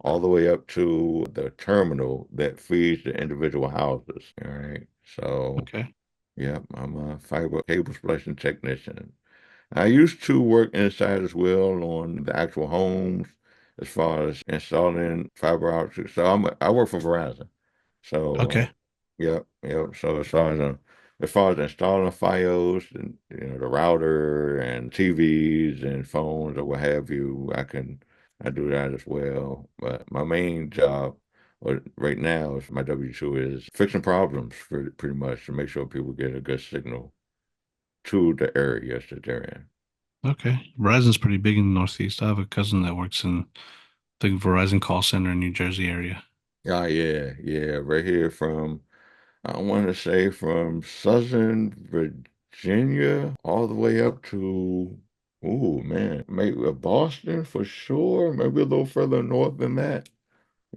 all the way up to the terminal that feeds the individual houses. All right. So, Okay. yeah, I'm a fiber cable splicing technician. I used to work inside as well on the actual homes as far as installing fiber optics. So I work for Verizon. So Okay. yep, yep. So as far as installing FiOS and the router and TVs and phones or what have you, I do that as well. But my main job right now is my W-2 is fixing problems for pretty much to make sure people get a good signal to the areas that they're in. Okay. Verizon's pretty big in the Northeast. I have a cousin that works in the Verizon call center in New Jersey area. Oh yeah, yeah, right here from I want to say from Southern Virginia all the way up to man, maybe Boston for sure, maybe a little further north than that.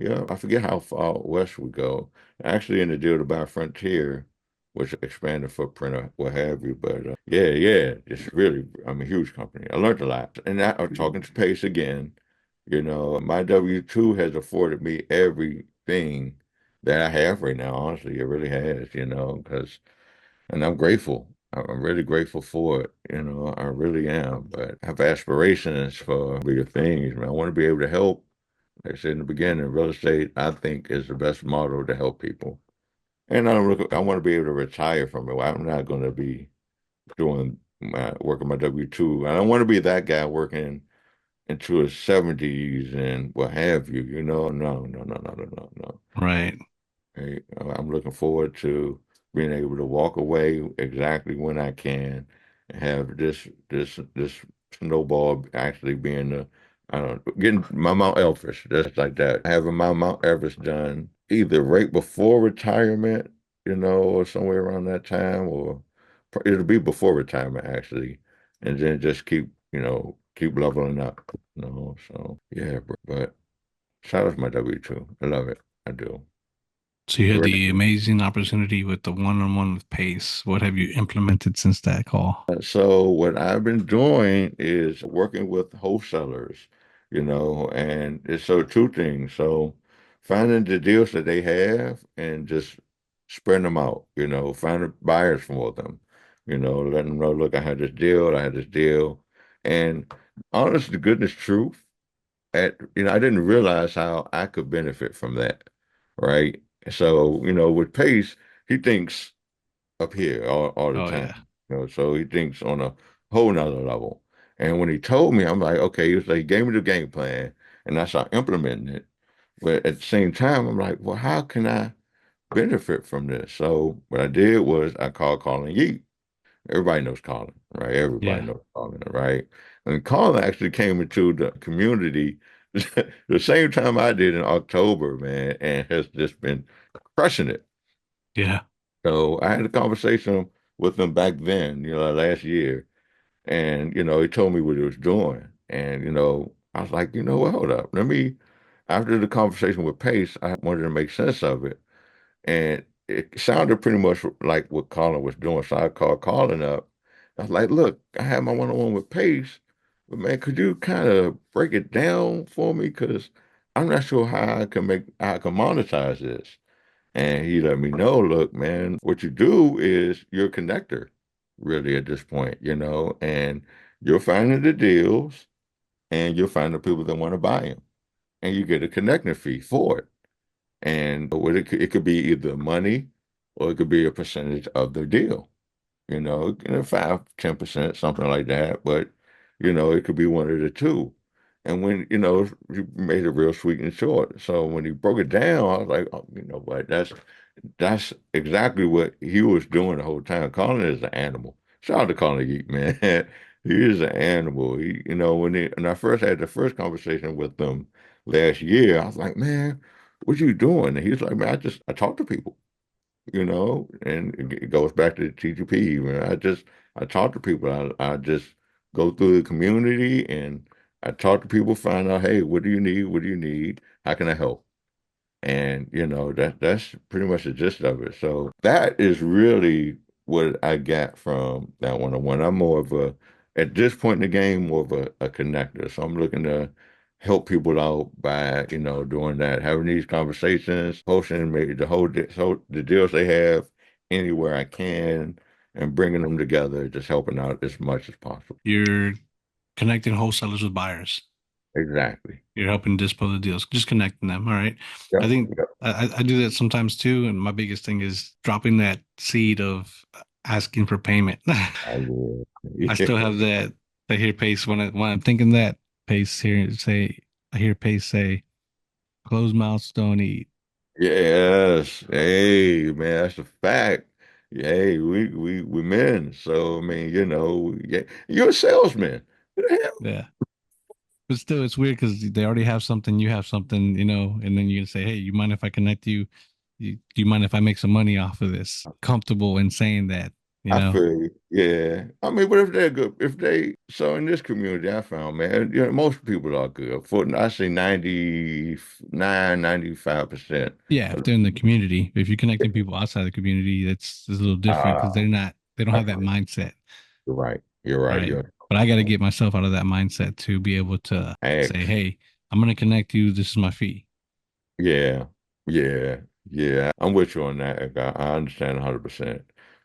Yeah, I forget how far west we go. Actually, in the deal to buy Frontier, which expanded footprint or what have you. But yeah, yeah, it's really, I'm a huge company. I learned a lot. And now I'm talking to Pace again. My W-2 has afforded me everything that I have right now. Honestly, it really has, because, and I'm grateful. I'm really grateful for it. I really am. But I have aspirations for bigger things, man. I want to be able to help. Like I said in the beginning, real estate, I think, is the best model to help people. And I want to be able to retire from it. I'm not going to be doing working my W-2. I don't want to be that guy working into his 70s and what have you. No, no, no, no, no, no, no. Right. Hey, I'm looking forward to being able to walk away exactly when I can and have this snowball actually being I don't know, getting my Mount Everest, just like that. Having my Mount Everest done either right before retirement, or somewhere around that time, or it'll be before retirement actually, and then just keep leveling up. So yeah, but Shout out to my W-2. I love it. I do. So you had Great. the amazing opportunity with the one-on-one with Pace. What have you implemented since that call? So what I've been doing is working with wholesalers, and it's so two things. So finding the deals that they have and just spreading them out, finding buyers for them, letting them know, look, I had this deal. And honest to goodness truth, I didn't realize how I could benefit from that, right? So, with Pace, he thinks up here all the Oh time. yeah, So he thinks on a whole nother level. And when he told me, I'm like, okay, he was like, he gave me the game plan and I started implementing it. But at the same time, I'm like, well, how can I benefit from this? So what I did was I called Colin Yeet. Everybody knows Colin, right? Everybody yeah, knows Colin, right? And Colin actually came into the community the same time I did in October, man, and has just been crushing it. yeah, So I had a conversation with him back then, last year, and he told me what he was doing, and I was like, what, hold up, let me. After the conversation with Pace, I wanted to make sense of it, and it sounded pretty much like what Colin was doing. So I called Colin up. I was like, look, I had my one-on-one with Pace, but man, could you kind of break it down for me? Because I'm not sure how I can monetize this. And he let me know, look, man, what you do is you're a connector, really, at this point, and you're finding the deals and you're finding the people that want to buy them. And you get a connecting fee for it. And it could be either money or it could be a percentage of the deal, 5, 10%, something like that. But, it could be one of the two. And when, you made it real sweet and short. So when he broke it down, I was like, oh, you know what, that's exactly what he was doing the whole time. Colin is an animal. Shout out to Colin Geek, man. He is an animal. When I first had the first conversation with him last year, I was like, man, what you doing? And he was like, man, I talk to people, and it goes back to the TGP. Man, I talk to people. I just go through the community and I talk to people, find out, hey, what do you need? What do you need? How can I help? And that's pretty much the gist of it. So that is really what I got from that one-on-one. I'm more of at this point in the game, more of a connector. So I'm looking to help people out by, doing that, having these conversations, posting maybe the deals they have anywhere I can and bringing them together, just helping out as much as possible. you're connecting wholesalers with buyers. Exactly. You're helping dispose of deals, just connecting them. All right. I Yep. think Yep. I do that sometimes too. And my biggest thing is dropping that seed of asking for payment. I will. I still have that. I hear Pace when I'm thinking that Pace here say I hear Pace say, "Closed mouths don't eat." Yes. Hey, man, that's a fact. Hey, we men. So I mean, yeah, you're a salesman. What the hell? Yeah, but still, it's weird because they already have something, you have something, and then you can say, "Hey, you mind if I connect you? Do you mind if I make some money off of this?" Comfortable in saying that, you I know? feel you. Yeah. I mean, but if they're good, so in this community, I found, man, most people are good. I say 99, 95%. Yeah, if they're in the community, if you're connecting people outside the community, it's a little different because Uh, they don't I have that feel you. mindset. You're right. You're All right. right. You're But I got to get myself out of that mindset to be able to say, X. hey, I'm going to connect you. This is my fee. Yeah, yeah, yeah. I'm with you on that. I understand 100%.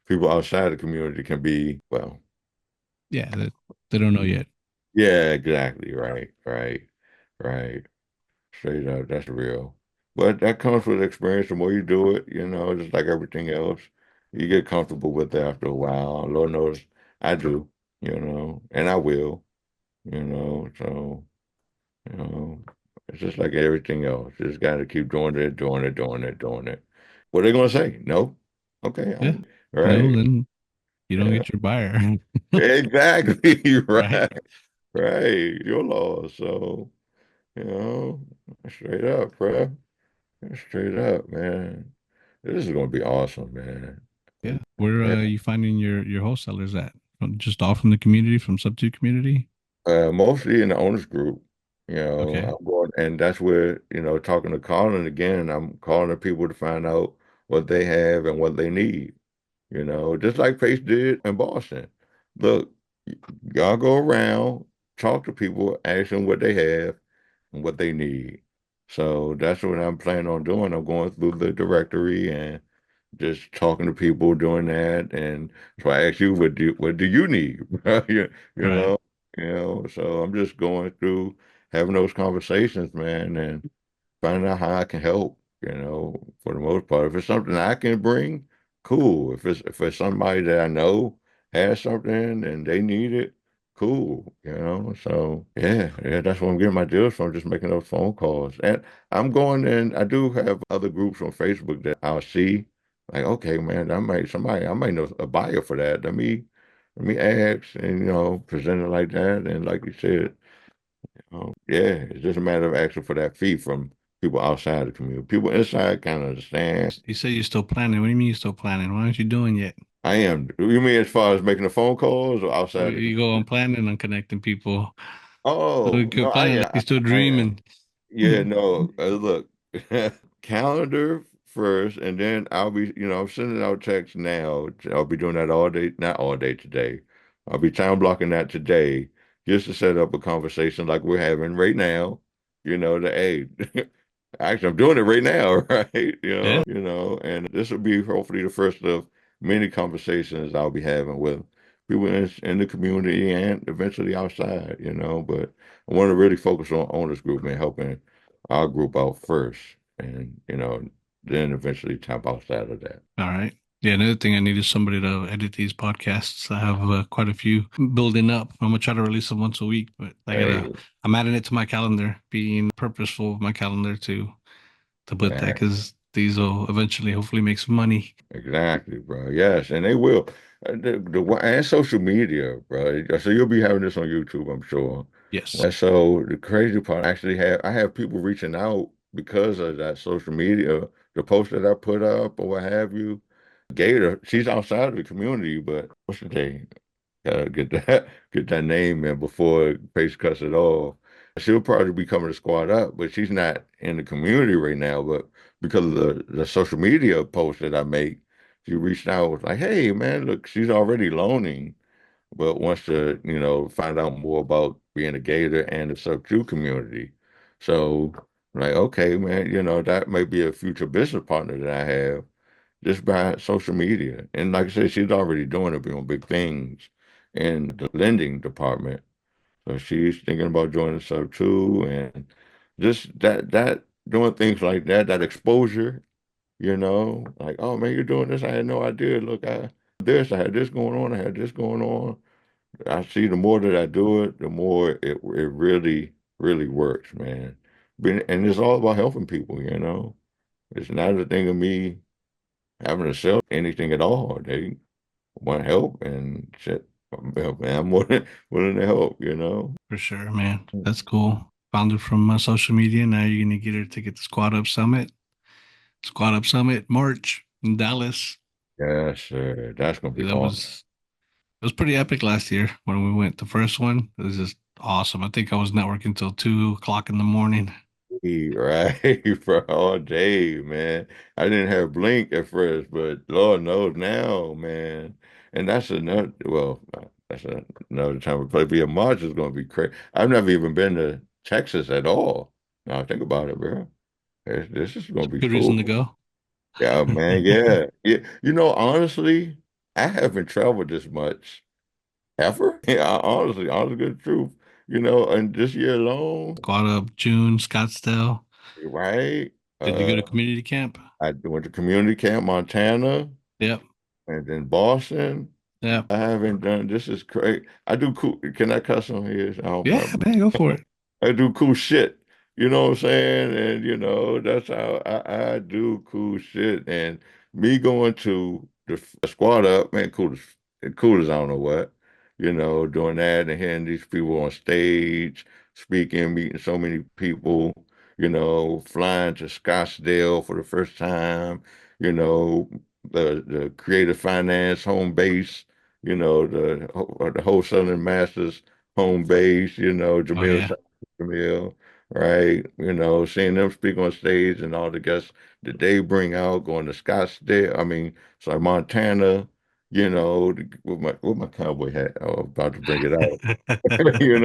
People outside the community can be, well, Yeah, they don't know yet. yeah, exactly. Right, right, right. Straight up, that's real. But that comes with experience. The more you do it, just like everything else, you get comfortable with it after a while. Lord knows I do, and I will, so. You know, it's just like everything else. You just got to keep doing it, doing it, doing it, doing it. What are they going to say? No? Okay. Yeah. No, Right. then you don't Yeah. get your buyer. Exactly. Right. Right. Right. Your law. So, you know, straight up, bro. Straight up, man. This is going to be awesome, man. Yeah. Where Yeah. you finding your wholesalers at? Just all from the community, from Subto community? Mostly in the owners group. Okay. I'm going, and that's where, talking to Colin again, I'm calling the people to find out what they have and what they need, just like Pace did in Boston. Look, y'all go around, talk to people, ask them what they have and what they need. So that's what I'm planning on doing. I'm going through the directory and just talking to people doing that. And so I ask you, what do you need? You Right. know, so I'm just going through having those conversations, man, and finding out how I can help, for the most part. If it's something I can bring, cool. If it's somebody that I know has something and they need it, cool. So yeah, that's where I'm getting my deals from, just making those phone calls. And I'm going in, I do have other groups on Facebook that I'll see, like, okay, man, I might know a buyer for that. Let me ask and present it like that. And like you said, yeah, it's just a matter of asking for that fee from people outside the community. People inside kind of understand. You say you're still planning. What do you mean you're still planning? Why aren't you doing yet? I am. You mean as far as making the phone calls or outside the You go community? on planning on connecting people. Oh, You no, keep planning like you're still I am. dreaming. Yeah, no. Look, calendar first, and then I'm sending out texts now. I'll be doing that all day, not all day today. I'll be time blocking that today just to set up a conversation like we're having right now. The hey, actually, I'm doing it right now, right? Yeah. And this will be hopefully the first of many conversations I'll be having with people in the community and eventually outside. But I want to really focus on owners group and helping our group out first, and then eventually tap outside of that. All right. Yeah, another thing I need is somebody to edit these podcasts. I have quite a few building up. I'm gonna try to release them once a week, but Hey, I'm adding it to my calendar, being purposeful of my calendar to put that man, because these will eventually hopefully make some money. exactly, bro. Yes, and they will. And social media, bro. So you'll be having this on YouTube, I'm sure. Yes. And so the crazy part, I have people reaching out because of that social media, the post that I put up or what have you. Gator, she's outside of the community, but what's the name? Gotta get that name in before Pace cuts it off. She'll probably be coming to squad up, but she's not in the community right now. But because of the social media post that I make, she reached out was like, "Hey, man, look, she's already loaning, but wants to, find out more about being a Gator and the Subto community." So, like, okay, man, that might be a future business partner that I have just by social media. And like I said, she's already doing big things in the lending department. So she's thinking about joining sub too, and just that doing things like that exposure, like, oh man, you're doing this. I had no idea. Look, I had this going on, I had this going on. I see the more that I do it, the more it really, really works, man. And it's all about helping people. It's not a thing of me having to sell anything at all. They want help and shit. Man, I'm more than willing to help. For sure, man. That's cool. Found her from social media. Now you're gonna get her to get the Squad Up Summit. Squad Up Summit March in Dallas. Yes, sir. That's gonna be That awesome. was it was pretty epic last year when we went. The first one, it was just awesome. I think I was networking until 2 o'clock in the morning. Right, for all day, man. I didn't have Blink at first, but Lord knows now, man. And that's another time we play. Via March is gonna be crazy. I've never even been to Texas at all. Now think about it, bro. This is gonna be Good reason to cool. go. Yeah, man. Yeah. Yeah. Honestly, I haven't traveled this much ever. Yeah, honestly, good truth. And this year alone, Squad Up June, Scottsdale. right? Did you Uh, go to community camp? I went to community camp, Montana, Yep. and then Boston. Yep. I haven't done. This is crazy. I do cool. Can I cuss on here? I hope Yeah, not. man, go for it. I do cool shit. You know what I'm saying? And that's how I do cool shit. And me going to the squad up, man, cool as I don't know what. Doing that and hearing these people on stage, speaking, meeting so many people, flying to Scottsdale for the first time, you know, the creative finance home base, the wholesaling masters home base, Oh Jamil yeah. Camille, right? Seeing them speak on stage and all the guests that they bring out, going to Scottsdale. I mean, it's like Montana, with my cowboy hat. I was about to bring it out.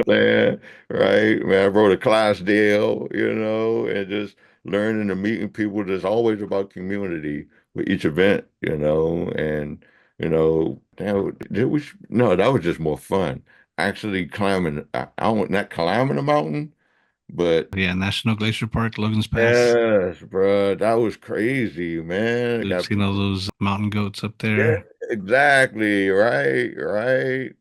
Man, right? Man, I wrote a Clydesdale, and just learning and meeting people. There's always about community with each event, and no, that was just more fun. Actually climbing, I don't, not climbing a mountain, but Yeah, National Glacier Park, Logan's Pass. yes, bro, that was crazy, man. I We've got seen all people. those mountain goats up Yeah, there. exactly. Right, right.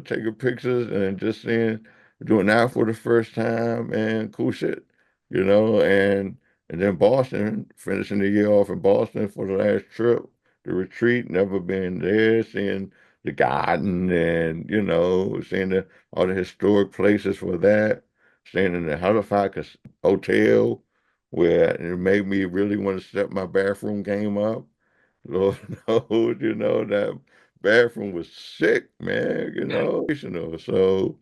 Taking pictures and just seeing, doing that for the first time and cool shit, and then Boston, finishing the year off in Boston for the last trip, the retreat, never been there, seeing the garden and, seeing all the historic places for that, staying in the Halifax hotel where it made me really want to step my bathroom game up. Lord knows, that bathroom was sick, man, So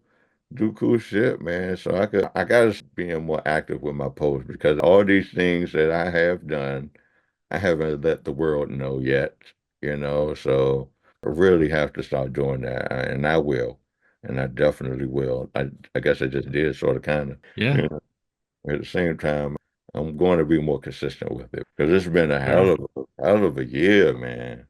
do cool shit, man. So I gotta being more active with my posts because all these things that I have done, I haven't let the world know yet, So I really have to start doing that, and I will, and I definitely will. I guess I just did sort of kind of, Yeah, you know. At the same time, I'm going to be more consistent with it because it's been a sure. hell of a year, man,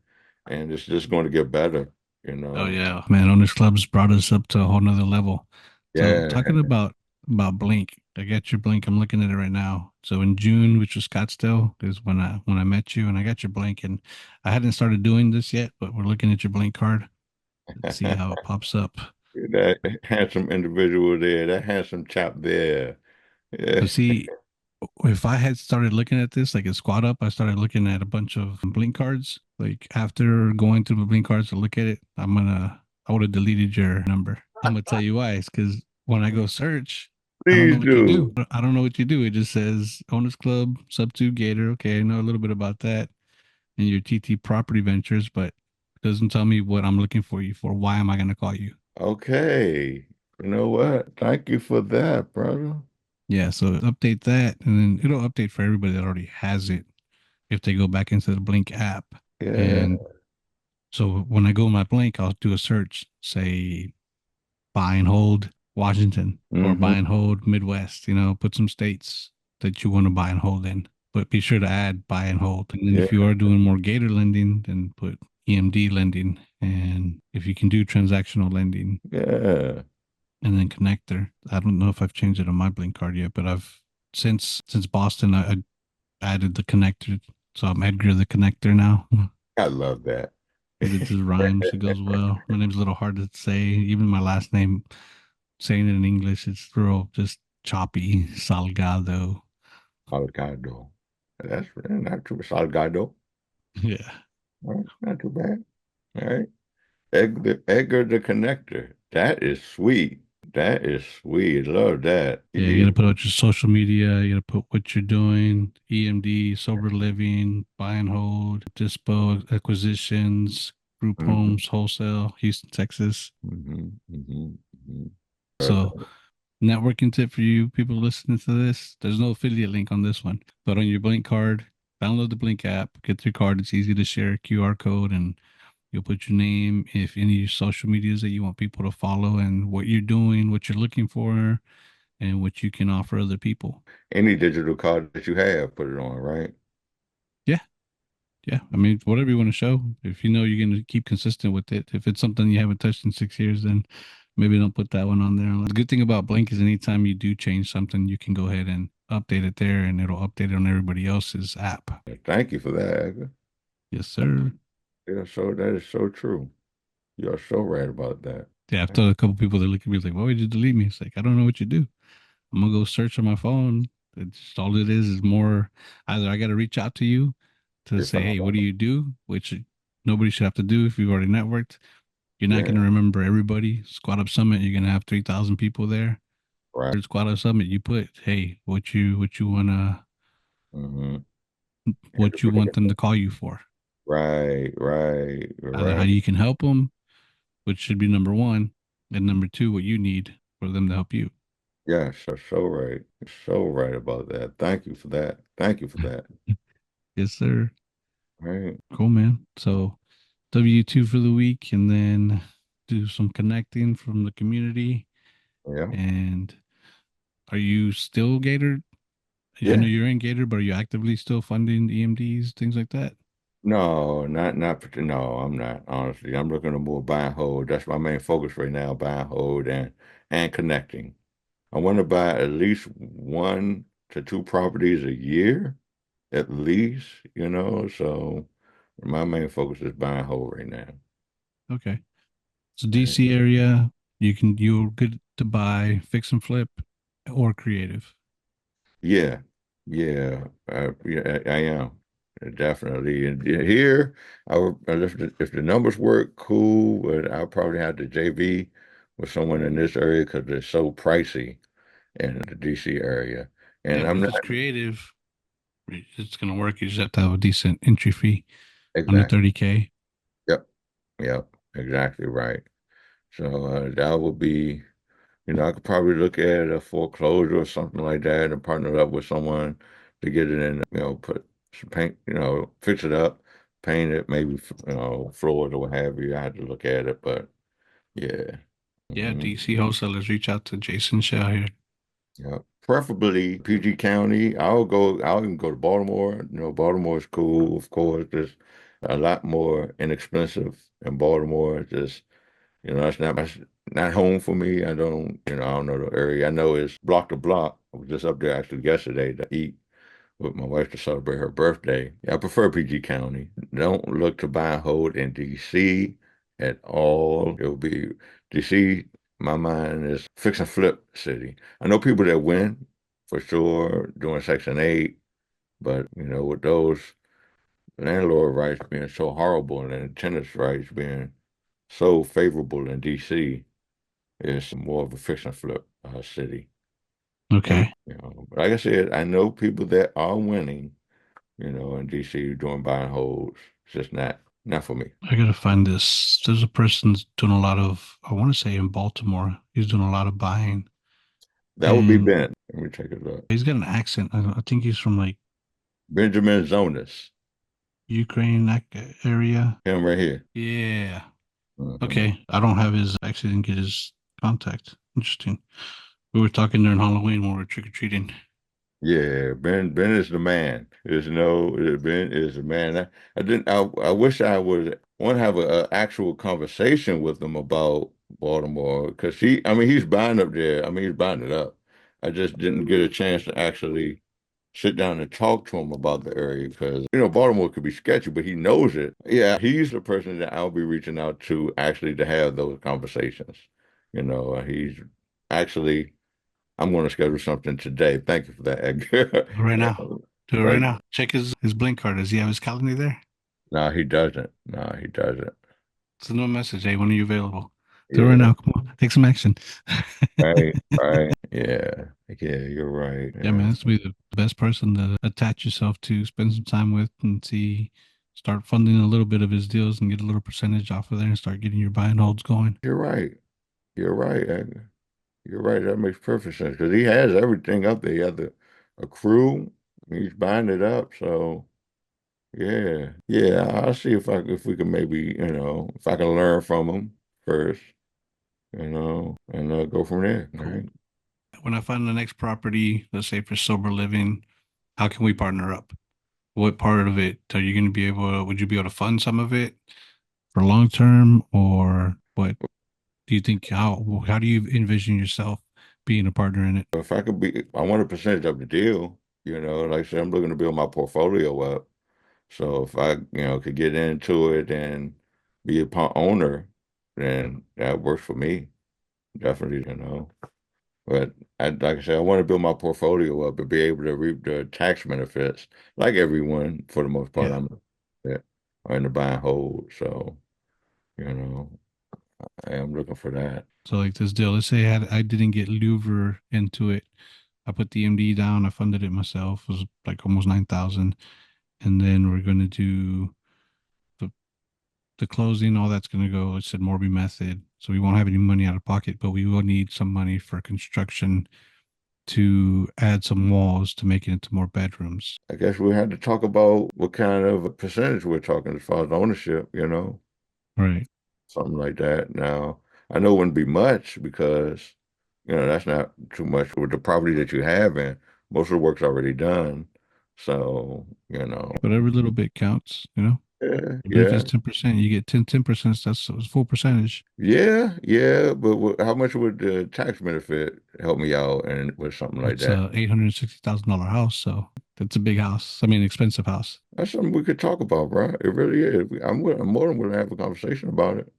and it's just going to get better, you Oh know. yeah, man, Owners Club's brought us up to a whole nother level. So Yeah, talking about Blink, I got your Blink. I'm looking at it right now. So in June, which was Scottsdale, is when I met you, and I got your Blink, and I hadn't started doing this yet, but we're looking at your Blink card and see how it pops up. that handsome individual there, that handsome chap there. So Yeah. see, if I had started looking at this like a squad up, I started looking at a bunch of Blink cards. Like after going through the Blink cards to look at it, I would have deleted your number. I'm gonna tell you why. It's because when I go search, I don't know Please what you do. do. I don't know what you do. It just says Owners Club, Subto, Gator. Okay, I know a little bit about that and your TT property ventures, but it doesn't tell me what I'm looking for you for. Why am I gonna call you? Okay. You know what? Thank you for that, brother. Yeah, so update that, and then it'll update for everybody that already has it if they go back into the Blink app. Yeah. And so when I go in my Blink, I'll do a search, say buy and hold Washington or Mm-hmm. buy and hold Midwest, put some states that you want to buy and hold in, but be sure to add buy and hold. And then Yeah. if you are doing more Gator lending, then put EMD lending. And if you can do transactional lending Yeah. and then connector, I don't know if I've changed it on my Blink card yet, but I've since Boston, I added the connector. So I'm Edgar the connector now. I love that. Because it just rhymes. It goes well. My name's a little hard to say. Even my last name, saying it in English, it's real just choppy. Salgado. Salgado. That's not too Salgado. Yeah. All right, not too bad. All right. Edgar the Connector. That is sweet. That is sweet. Love that. Yeah, you gotta put out your social media. You gotta put what you're doing. EMD, sober living, buy and hold, dispo acquisitions, group Mm-hmm, homes, wholesale, Houston, Texas. mm-hmm, mm-hmm, mm-hmm. So Perfect. networking tip for you people listening to this. There's no affiliate link on this one, but on your Blink card, download the Blink app, get your card. It's easy to share a QR code and you'll put your name, if any social medias that you want people to follow and what you're doing, what you're looking for, and what you can offer other people. Any digital card that you have, put it on, right? Yeah. Yeah. I mean, whatever you want to show, if you know you're going to keep consistent with it, if it's something you haven't touched in 6 years, then maybe don't put that one on there. The good thing about Blink is anytime you do change something, you can go ahead and update it there and it'll update it on everybody else's app. Thank you for that, Edgar. Yes, sir. Yeah, so that is so true. You're so right about that. Yeah, I've told a couple people that look at me like, why would you delete me? It's like, I don't know what you do. I'm gonna go search on my phone. It's just all it is more either I got to reach out to you to You're say, fine. hey, what do you do? Which nobody should have to do if you've already networked. You're not gonna Yeah, remember everybody. Squad Up Summit, you're gonna have 3,000 people there. right. For Squad Up Summit, you put, hey, Mm-hmm. what you want them to call you for. Right, right, Either how right. you can help them, which should be number one, and number two, what you need for them to help you. Yes, you're so right. You're so right about that. Thank you for that. Thank you for that. Yes, sir. Right. Cool, man. So W2 for the week and then do some connecting from the community. Yeah. And are you still Gator? I know Yeah. you're in Gator, but are you actively still funding EMDs, things like that? No, no, I'm not, honestly. I'm looking to more buy and hold. That's my main focus right now, buy and hold and connecting. I want to buy at least 1 to 2 properties a year, at least, so my main focus is buy and hold right now. Okay. So Right. DC area, you're good to buy, fix and flip, or creative. Yeah, yeah, I am. Definitely. And here, if the numbers work, cool, but I'll probably have to JV with someone in this area because it's so pricey in the DC area. Yeah, And but I'm if not it's creative, it's gonna work. You just have to have a decent entry fee under exactly. 30K. Yep, yep, exactly right. So that would be, I could probably look at a foreclosure or something like that and partner up with someone to get it in, put some paint, fix it up, paint it, maybe, floors or what have you. I had to look at it, but yeah. Yeah, Hmm. DC wholesalers, reach out to Jaison Shell here. Yeah. Preferably PG County. I'll even go to Baltimore. Baltimore is cool, of course. There's a lot more inexpensive in Baltimore. Just, it's not home for me. I don't know the area. I know it's block to block. I was just up there actually yesterday to eat with my wife to celebrate her birthday. Yeah, I prefer PG County. Don't look to buy and hold in DC at all. It'll be DC. My mind is fix and flip city. I know people that win for sure doing Section 8, but with those landlord rights being so horrible and then tenants' rights being so favorable in DC, it's more of a fix and flip city. And Okay. like I said, I know people that are winning, in DC doing buy and holds. It's just not for me. I gotta find this. There's a person doing a lot of, I want to say in Baltimore. He's doing a lot of buying, That would be and Ben. Let me take a look. he's got an accent. I think he's from like Benjamin Zonas. Ukraine, that area. Him right here. Yeah. Hmm. Okay. I don't have his, actually didn't get his contact. Interesting. We were talking during Halloween when we were trick or treating. Yeah, Ben is the man. Ben is the man. I wish I would want to have a actual conversation with him about Baltimore because he's buying up there. He's buying it up. I just didn't get a chance to actually sit down and talk to him about the area because Baltimore could be sketchy, but he knows it. Yeah, he's the person that I'll be reaching out to actually to have those conversations. He's actually I'm going to schedule something today. Thank you for that, Edgar. Do it right now. Do it right Right? now. Check his blink card. Does he have his calendar there? No, he doesn't. No, he doesn't. It's a no message. Hey, when are you available? Do it right Yeah, now. Come on. Take some action. right, right. Yeah, you're right. Yeah, man, that's to be the best person to attach yourself to, spend some time with, and see, start funding a little bit of his deals and get a little percentage off of there and start getting your buy and holds going. You're right. You're right, Edgar. You're right. That makes perfect sense because he has everything up there. He has a crew. He's buying it up. So yeah, yeah. I'll see if we can maybe if I can learn from him first, and go from there. All Cool. right. When I find the next property, let's say for sober living, how can we partner up? What part of it are you going to be able, would you be able to fund some of it for long term, or what do you think, how do you envision yourself being a partner in it? If I could I want a percentage of the deal. Like I said, I'm looking to build my portfolio up. So if I, could get into it and be a owner, then that works for me. Definitely. But like I said, I want to build my portfolio up and be able to reap the tax benefits, like everyone for the most part. Yeah. I'm in the buy and hold. So, you know, I am looking for that. So like this deal, let's say I didn't get Louvre into it. I put the MD down. I funded it myself. It was like almost 9,000, and then we're gonna do the the closing. All that's gonna go. It said Morby Method, so we won't have any money out of pocket, but we will need some money for construction to add some walls to make it into more bedrooms. I guess we had to talk about what kind of a percentage we're talking as far as ownership, you know, Right. something like that. Now, I know it wouldn't be much because, you know, that's not too much with the property that you have in. Most of the work's already done. So, you know, But every little bit counts, you know? yeah, Even if yeah, it's 10%, you get 10%, that's a full percentage. yeah, yeah. But how much would the tax benefit help me out and with something like It's that? a $860,000 house, so that's a big house. I mean, expensive house. That's something we could talk about, bro. It really is. I'm more than willing to have a conversation about it.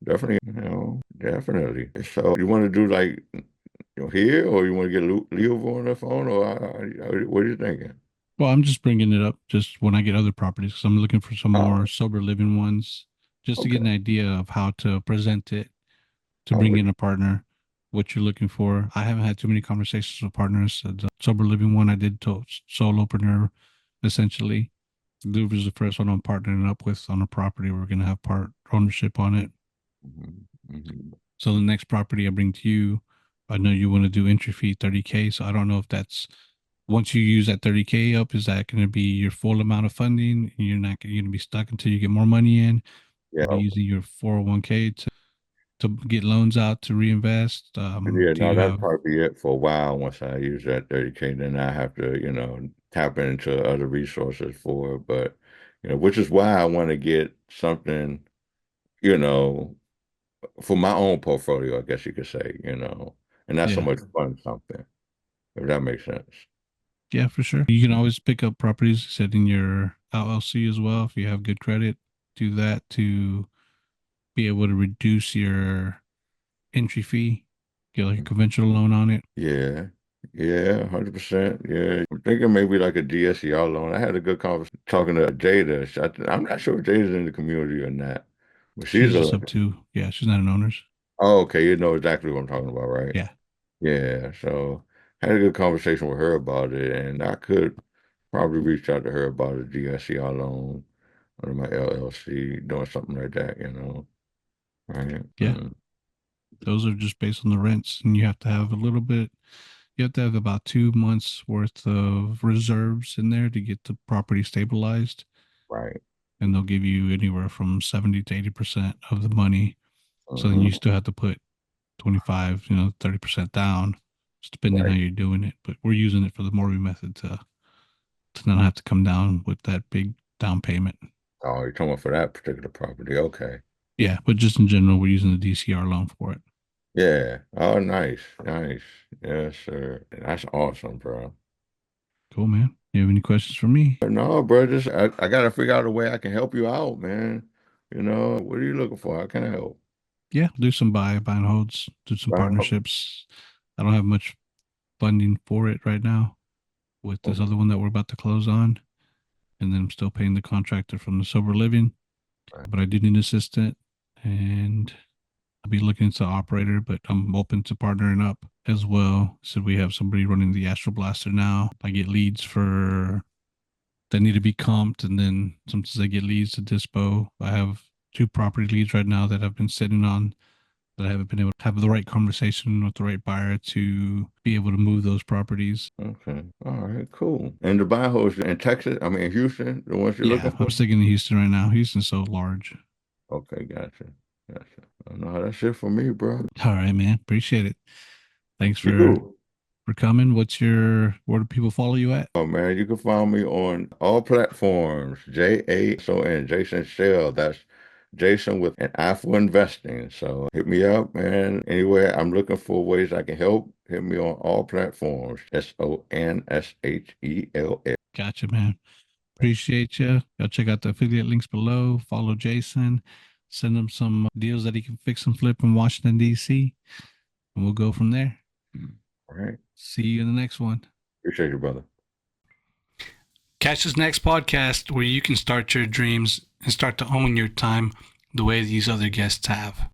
Definitely, you know, definitely. So you want to do like, you know, here, or you want to get Leo on the phone, or what are you thinking? Well, I'm just bringing it up just when I get other properties because I'm looking for some more Oh, sober living ones just to get an okay. idea of how to present it to I'm bring with in a partner, what you're looking for. I haven't had too many conversations with partners. The sober living one I did to solopreneur essentially. Luke was the first one I'm partnering up with on a property. We're going to have part ownership on it. you. Hmm. So the next property I bring to you, I know you want to do entry fee 30K. So I don't know if that's once you use that 30K up, is that going to be your full amount of funding? You're not going to be stuck until you get more money in. Yeah, Be using your 401K to get loans out to reinvest. yeah. Do No, you that'll have probably be it for a while. Once I use that 30K, then I have to, you know, tap into other resources for it. But, you know, which is why I want to get something, you know, for my own portfolio, I guess you could say, you know, and not so yeah. much fund something, if that makes sense. Yeah, for sure. You can always pick up properties set in your LLC as well if you have good credit. Do that to be able to reduce your entry fee. Get like a conventional loan on it. Yeah, yeah, 100%. Yeah, I'm thinking maybe like a DSCR loan. I had a good conversation talking to Jada. I'm not sure if Jada's in the community or not, but she's She's a, just up to, yeah, she's not an owner's. oh, okay, you know exactly what I'm talking about, right? Yeah. Yeah, so had a good conversation with her about it, and I could probably reach out to her about a DSCR loan under my LLC, doing something like that, you know, right? Yeah. Those are just based on the rents. And you have to have a little bit, you have to have about 2 months worth of reserves in there to get the property stabilized. Right. And they'll give you anywhere from 70 to 80% of the money. So then you Hmm. still have to put 25, 30% down, just depending how Right. you're doing it. But we're using it for the Morby method to not have to come down with that big down payment. Oh, you're talking about for that particular property. Okay. Yeah, but just in general, we're using the DCR loan for it. Yeah. Oh, nice. Nice. Yes, sir. That's awesome, bro. Cool, man. You have any questions for me? No, bro, just I gotta figure out a way I can help you out, man. You know, what are you looking for? How can I help? Yeah, do some buy and holds, do some Uh, partnerships. I don't have much funding for it right now with this other one that we're about to close on. And then I'm still paying the contractor from the sober living, but I do need an assistant and I'll be looking into operator, but I'm open to partnering up as well. So we have somebody running the Astro Blaster now. I get leads for that need to be comped, and then sometimes I get leads to dispo. I have two property leads right now that I've been sitting on that I haven't been able to have the right conversation with the right buyer to be able to move those properties. okay. All right, cool. And the buy holes in Texas, I mean Houston, the ones you're Yeah, looking I'm for? sticking to Houston right now. Houston's so large. Okay, gotcha. Gotcha. No, that's it for me, bro. All right, man. Appreciate it. Thanks You. for coming. Where do people follow you at? Oh man, you can find me on all platforms. Jason, Jason Shell. That's Jason with an I for investing. So hit me up, man. Anyway, I'm looking for ways I can help. Hit me on all platforms. SONSHELL. Gotcha, man. Appreciate you. Y'all check out the affiliate links below. Follow Jason. Send him some deals that he can fix and flip in Washington, D.C. And we'll go from there. All right. See you in the next one. Appreciate you, brother. Catch this next podcast where you can start your dreams and start to own your time the way these other guests have.